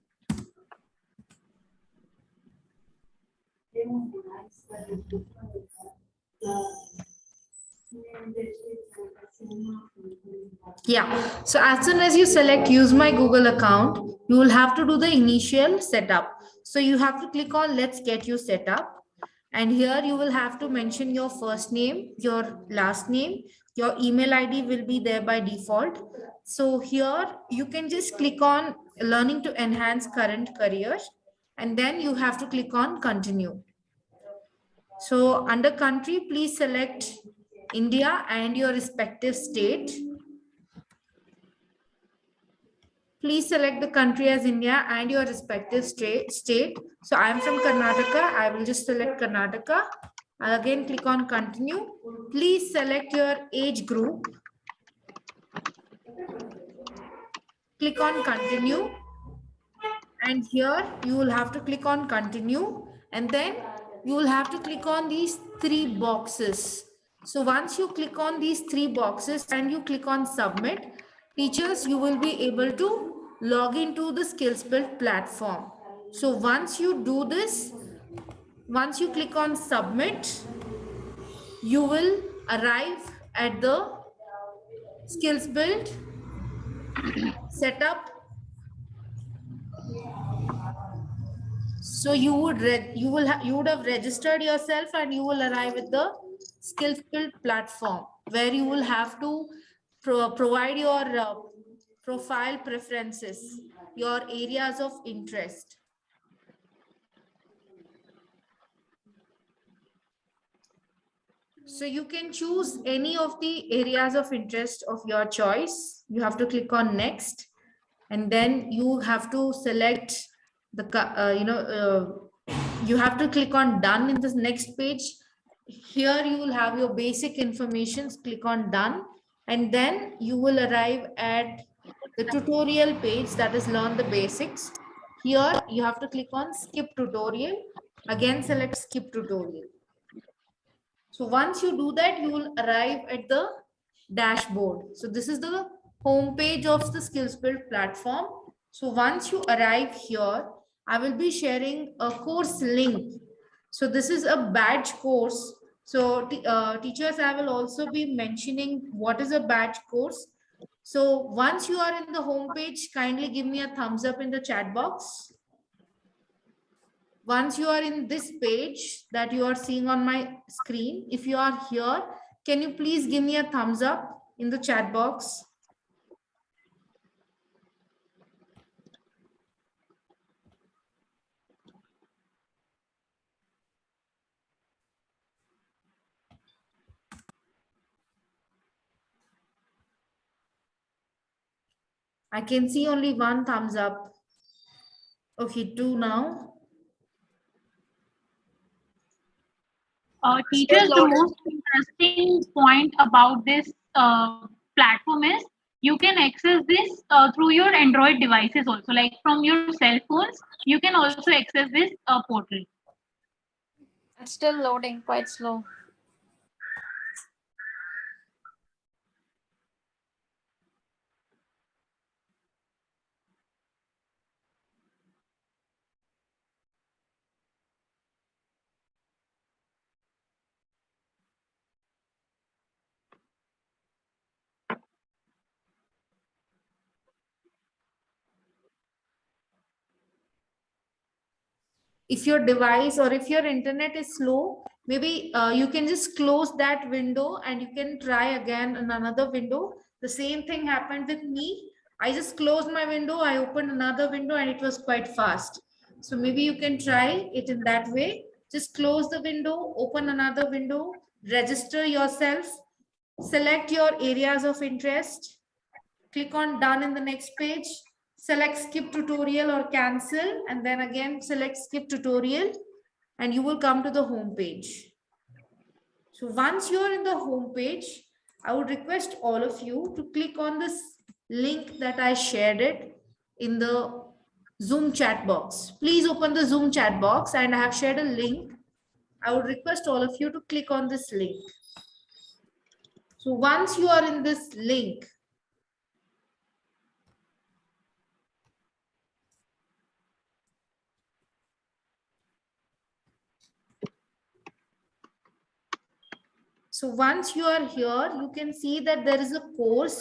Yeah, so as soon as you select use my Google account, you will have to do the initial setup. So you have to click on let's get you set up. And here you will have to mention your first name, your last name, your email ID will be there by default. So here you can just click on learning to enhance current career. And then you have to click on continue. So under country, please select India and your respective state. Please select the country as India and your respective state. So I am from Karnataka. I will just select Karnataka. I'll again click on continue. Please select your age group. Click on continue. And here you will have to click on continue. And then you will have to click on these three boxes. So once you click on these three boxes and you click on submit, teachers, you will be able to log into the SkillsBuild platform. So once you do this, once you click on submit, you will arrive at the SkillsBuild setup. So you would have registered yourself and you will arrive at the SkillsBuild platform where you will have to provide your profile preferences, your areas of interest. So you can choose any of the areas of interest of your choice. You have to click on next, and then you have to select the you have to click on done in this next page. here you will have your basic informations. Click on done, and then you will arrive at the tutorial page, that is learn the basics. Here you have to click on skip tutorial. Again, select skip tutorial. So once you do that, you will arrive at the dashboard. So this is the home page of the Skills Build platform. So once you arrive here, I will be sharing a course link. So this is a badge course. So teachers, I will also be mentioning what is a badge course. So once you are in the home page, kindly give me a thumbs up in the chat box. Once you are in this page that you are seeing on my screen, if you are here, can you please give me a thumbs up in the chat box? I can see only one thumbs up. Okay, two now. Teachers, the most interesting point about this platform is you can access this through your Android devices also, like from your cell phones. You can also access this portal. It's still loading, quite slow. If your device or if your internet is slow, maybe you can just close that window and you can try again in another window. The same thing happened with me. I just closed my window, I opened another window, and it was quite fast. So maybe you can try it in that way. Just close the window, open another window, register yourself, select your areas of interest, click on done in the next page, select skip tutorial or cancel, and then again select skip tutorial, and you will come to the home page. So once you are in the home page, I would request all of you to click on this link that I shared it in the Zoom chat box. Please open the Zoom chat box, and I have shared a link. I would request all of you to click on this link. So once you are in this link, so once you are here, you can see that there is a course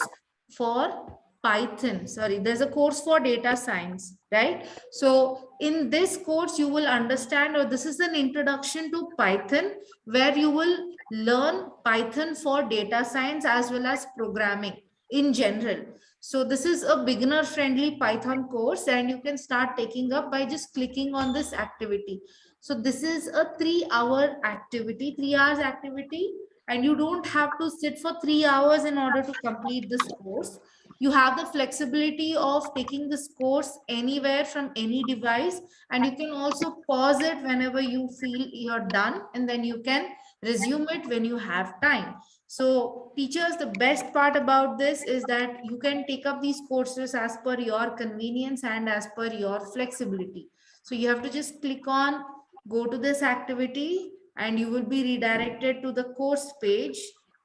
for Python. Sorry, there's a course for data science, right? So in this course, you will understand, or this is an introduction to Python, where you will learn Python for data science as well as programming in general. So this is a beginner friendly Python course, and you can start taking up by just clicking on this activity. So this is a 3-hour activity, 3 hours activity, and you don't have to sit for 3 hours in order to complete this course. You have the flexibility of taking this course anywhere from any device, and you can also pause it whenever you feel you're done, and then you can resume it when you have time. So teachers, the best part about this is that you can take up these courses as per your convenience and as per your flexibility. So you have to just click on go to this activity, and you will be redirected to the course page,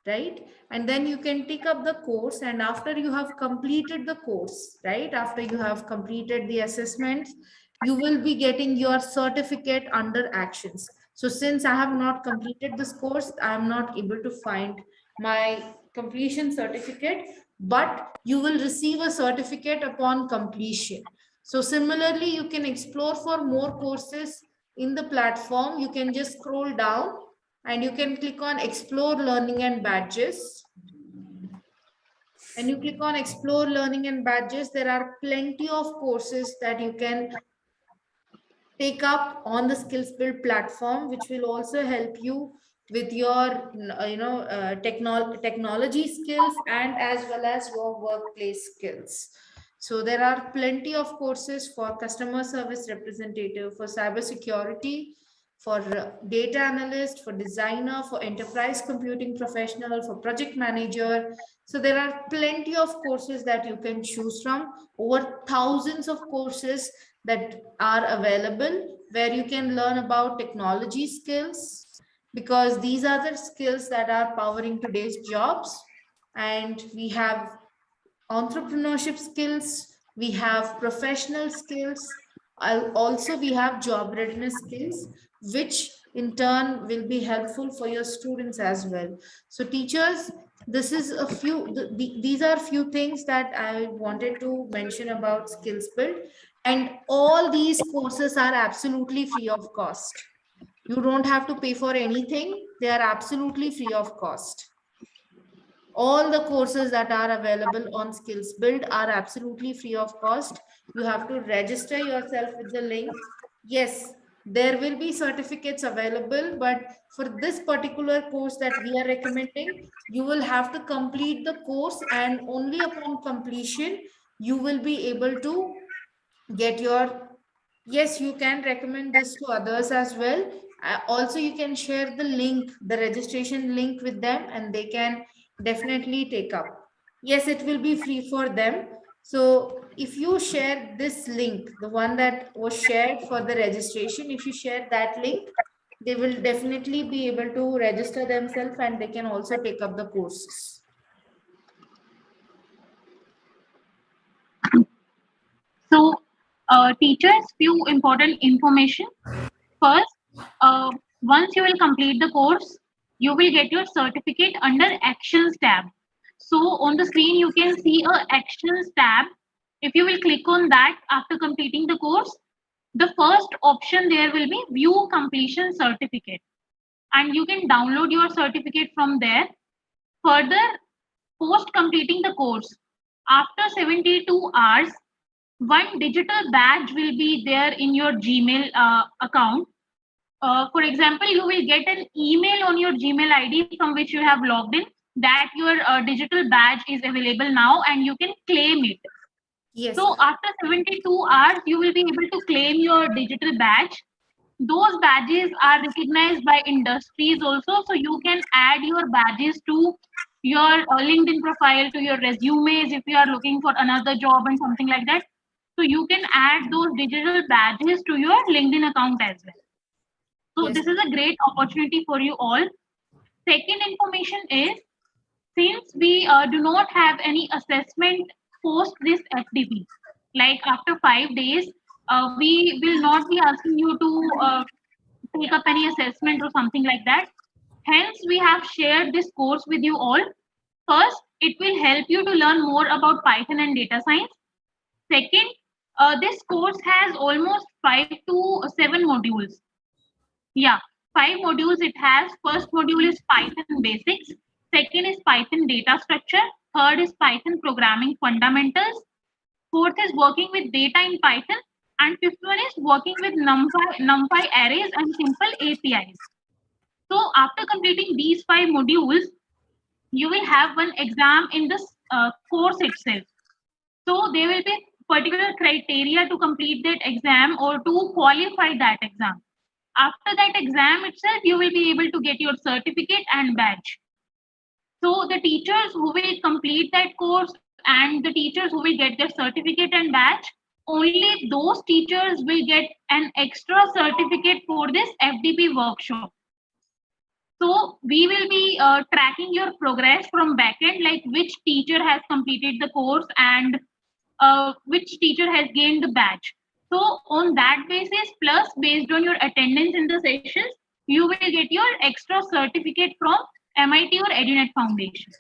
right? And then you can take up the course, and after you have completed the course, right, after you have completed the assessments, you will be getting your certificate under actions. So since I have not completed this course, I am not able to find my completion certificate, but you will receive a certificate upon completion. So similarly, you can explore for more courses in the platform. You can just scroll down and you can click on explore learning and badges. And you click on explore learning and badges. There are plenty of courses that you can take up on the Skills Build platform, which will also help you with your technology skills and as well as your workplace skills. So there are plenty of courses for customer service representative, for cybersecurity, for data analyst, for designer, for enterprise computing professional, for project manager. So there are plenty of courses that you can choose from, over thousands of courses that are available where you can learn about technology skills, because these are the skills that are powering today's jobs. And we have entrepreneurship skills, we have professional skills, also we have job readiness skills, which in turn will be helpful for your students as well. So teachers, this is a few, these are few things that I wanted to mention about skills build. And all these courses are absolutely free of cost. You don't have to pay for anything. They are absolutely free of cost. All the courses that are available on Skills Build are absolutely free of cost. You have to register yourself with the link. Yes, there will be certificates available, but for this particular course that we are recommending, you will have to complete the course, and only upon completion, you will be able to get your, yes, you can recommend this to others as well. Also, you can share the link, the registration link with them, and they can definitely take up. Yes, it will be free for them. So if you share this link, the one that was shared for the registration, if you share that link, they will definitely be able to register themselves, and they can also take up the courses. So, teachers, few important information. First, once you will complete the course, you will get your certificate under Actions tab. So on the screen, you can see a Actions tab. If you will click on that after completing the course, the first option there will be View Completion Certificate, and you can download your certificate from there. Further, post completing the course, after 72 hours, one digital badge will be there in your Gmail account. For example, you will get an email on your Gmail ID from which you have logged in that your digital badge is available now and you can claim it. Yes. So after 72 hours, you will be able to claim your digital badge. Those badges are recognized by industries also. So you can add your badges to your LinkedIn profile, to your resumes if you are looking for another job and something like that. So you can add those digital badges to your LinkedIn account as well. So Yes. this is a great opportunity for you all. Second information is, since we do not have any assessment post this FDP, like after 5 days, we will not be asking you to take up any assessment or something like that. Hence, we have shared this course with you all. First, it will help you to learn more about Python and data science. Second, this course has almost 5 to 7 modules. Yeah, 5 modules it has. First module is Python basics. Second is Python data structure. Third is Python programming fundamentals. Fourth is working with data in Python. And fifth one is working with NumPy arrays and simple APIs. So after completing these 5 modules, you will have one exam in this course itself. So there will be particular criteria to complete that exam or to qualify that exam. After that exam itself, you will be able to get your certificate and badge. So the teachers who will complete that course and the teachers who will get their certificate and badge, only those teachers will get an extra certificate for this FDP workshop. So we will be tracking your progress from backend, like which teacher has completed the course and which teacher has gained the badge. So on that basis, plus based on your attendance in the sessions, you will get your extra certificate from MIT or EduNet Foundation.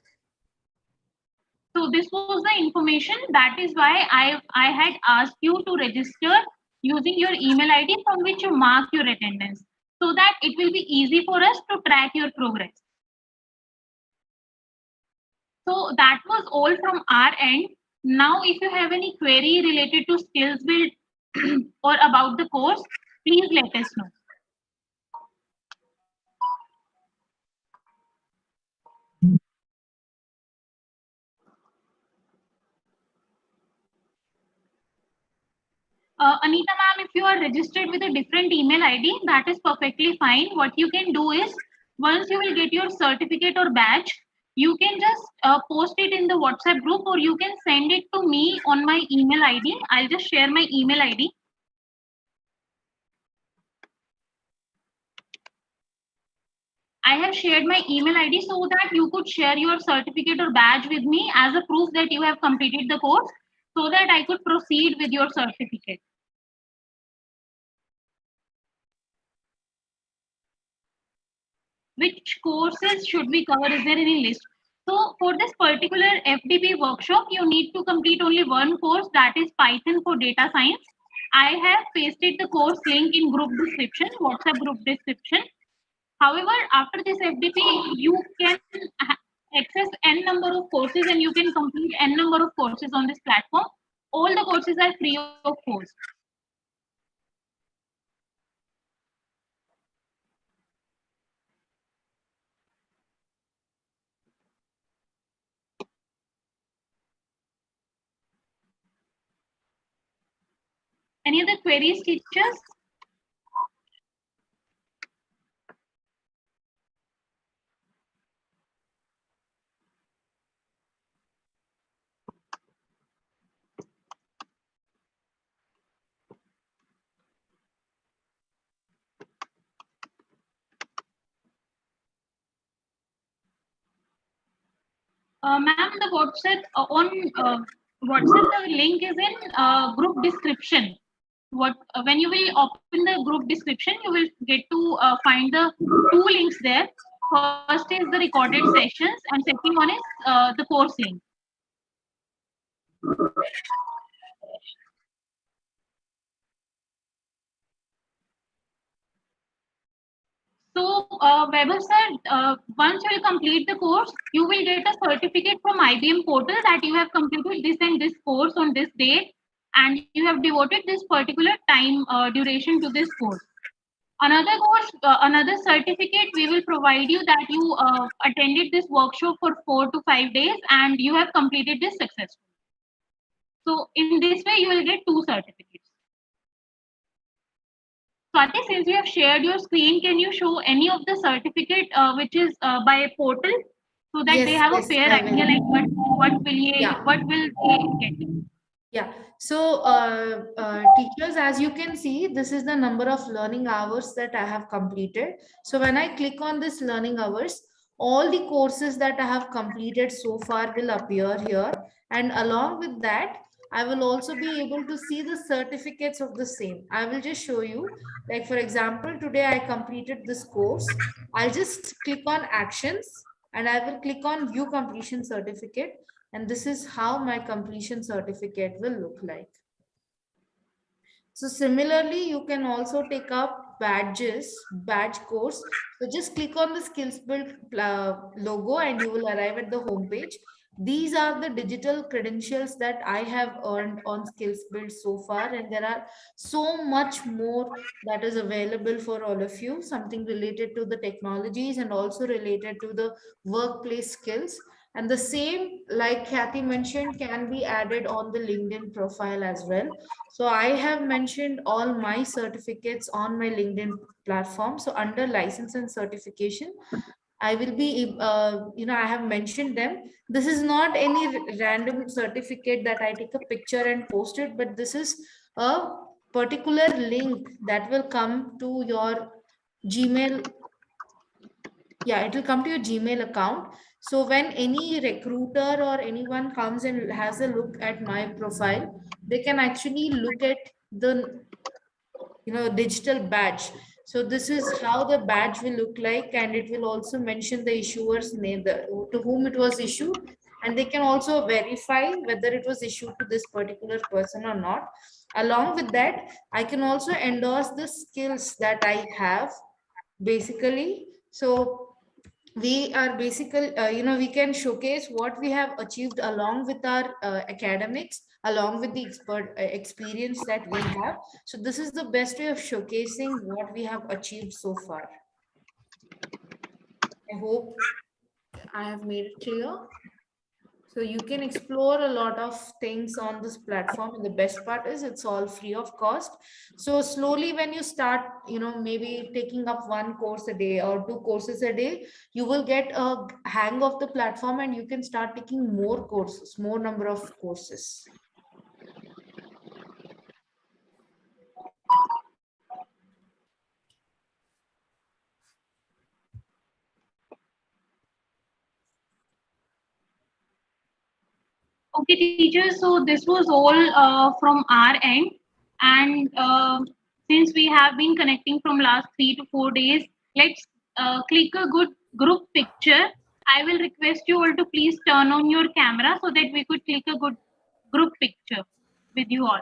So this was the information. That is why I had asked you to register using your email ID from which you mark your attendance, so that it will be easy for us to track your progress. So that was all from our end. Now, if you have any query related to skills build or about the course, please let us know. Anita ma'am, if you are registered with a different email ID, that is perfectly fine. What you can do is, once you will get your certificate or badge, you can just post it in the WhatsApp group, or you can send it to me on my email ID. I'll just share my email ID. I have shared my email ID so that you could share your certificate or badge with me as a proof that you have completed the course, so that I could proceed with your certificate. Which courses should we cover? Is there any list? So for this particular FDP workshop, you need to complete only one course, that is Python for data science. I have pasted the course link in group description, WhatsApp group description. However, after this FDP, you can access n number of courses and you can complete n number of courses on this platform. All the courses are free of cost. Any other queries, teachers? Ma'am, the WhatsApp on WhatsApp, the link is in group description. When you will open the group description, you will get to find the two links there. First is the recorded sessions, and second one is the course link. So, Weber sir, once you will complete the course, you will get a certificate from IBM portal that you have completed this and this course on this date, and you have devoted this particular time duration to this course. Another course, another certificate we will provide you, that you attended this workshop for 4 to 5 days and you have completed this successfully. So in this way, you will get two certificates. Swati, since you have shared your screen, can you show any of the certificate which is by a portal, so that they have a fair idea like what will they get? Yeah, so teachers, as you can see, this is the number of learning hours that I have completed. So when I click on this learning hours, all the courses that I have completed so far will appear here. And along with that, I will also be able to see the certificates of the same. I will just show you, like for example, today I completed this course. I'll just click on actions and I will click on view completion certificate. And this is how my completion certificate will look like. So similarly, you can also take up badge course. So just click on the skills build logo and you will arrive at the home page. These are the digital credentials that I have earned on skills build so far. And there are so much more that is available for all of you, something related to the technologies and also related to the workplace skills. And the same, like Kathy mentioned, can be added on the LinkedIn profile as well. So I have mentioned all my certificates on my LinkedIn platform. So under license and certification, I will be, I have mentioned them. This is not any random certificate that I take a picture and post it, but this is a particular link that will come to your Gmail. Yeah, it will come to your Gmail account. So when any recruiter or anyone comes and has a look at my profile, they can actually look at the digital badge. So this is how the badge will look like, and it will also mention the issuer's name, to whom it was issued, and they can also verify whether it was issued to this particular person or not. Along with that, I can also endorse the skills that I have basically. So we are basically, we can showcase what we have achieved along with our academics, along with the experience that we have. So this is the best way of showcasing what we have achieved so far. I hope I have made it clear. So you can explore a lot of things on this platform, and the best part is it's all free of cost. So slowly when you start, maybe taking up one course a day or 2 courses a day, you will get a hang of the platform and you can start taking more courses, more number of courses. Okay, teachers, so this was all from our end. And since we have been connecting from last 3 to 4 days, let's click a good group picture. I will request you all to please turn on your camera so that we could click a good group picture with you all.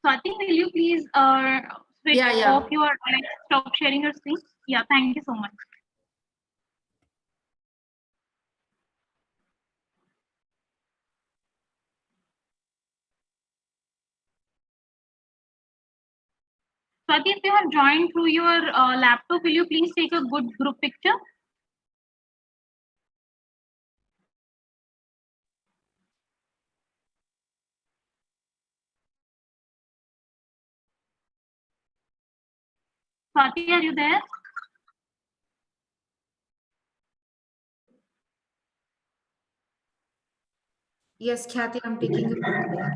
Swati, will you please switch off your, stop sharing your screen? Yeah, thank you so much. Swati, if you have joined through your laptop, will you please take a good group picture? Swati, are you there? Yes, Khyati, I'm taking a picture.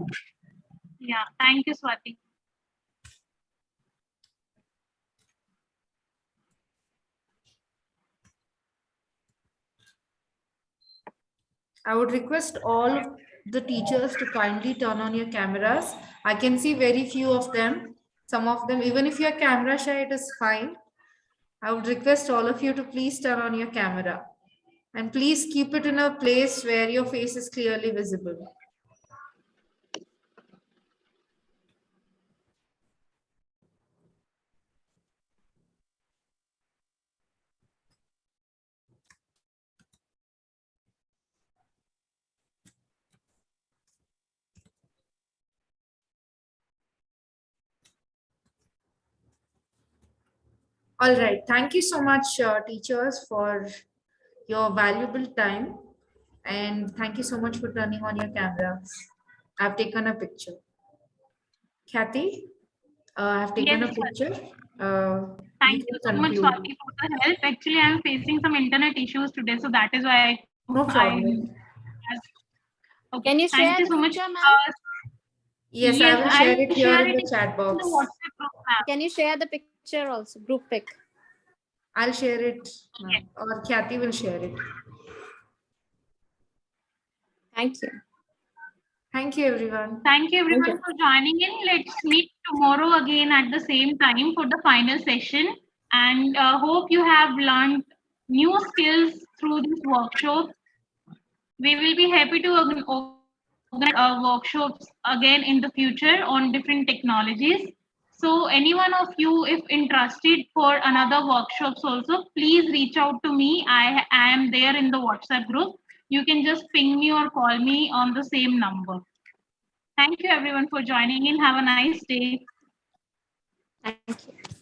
Yeah, thank you, Swati. I would request all of the teachers to kindly turn on your cameras. I can see very few of them. Some of them, even if you're camera shy, it is fine. I would request all of you to please turn on your camera. And please keep it in a place where your face is clearly visible. All right. Thank you so much, teachers, for your valuable time. And thank you so much for turning on your cameras. I've taken a picture. Khyati, I've taken a picture. Thank you so much, Swati, for the help. Actually, I'm facing some internet issues today, so that is why No problem. Okay. Can you share Thank you the so much. picture, ma'am? Yes, I will share it here in the chat in the box. WhatsApp group, ma'am. Can you share the picture also, group pic? I'll share it, or Khyati will share it. Thank you. Thank you, everyone. Thank you, everyone, for joining in. Let's meet tomorrow again at the same time for the final session. And hope you have learned new skills through this workshop. We will be happy to organize workshops again in the future on different technologies. So any one of you, if interested for another workshops also, please reach out to me. I am there in the WhatsApp group. You can just ping me or call me on the same number. Thank you everyone for joining in. Have a nice day. Thank you.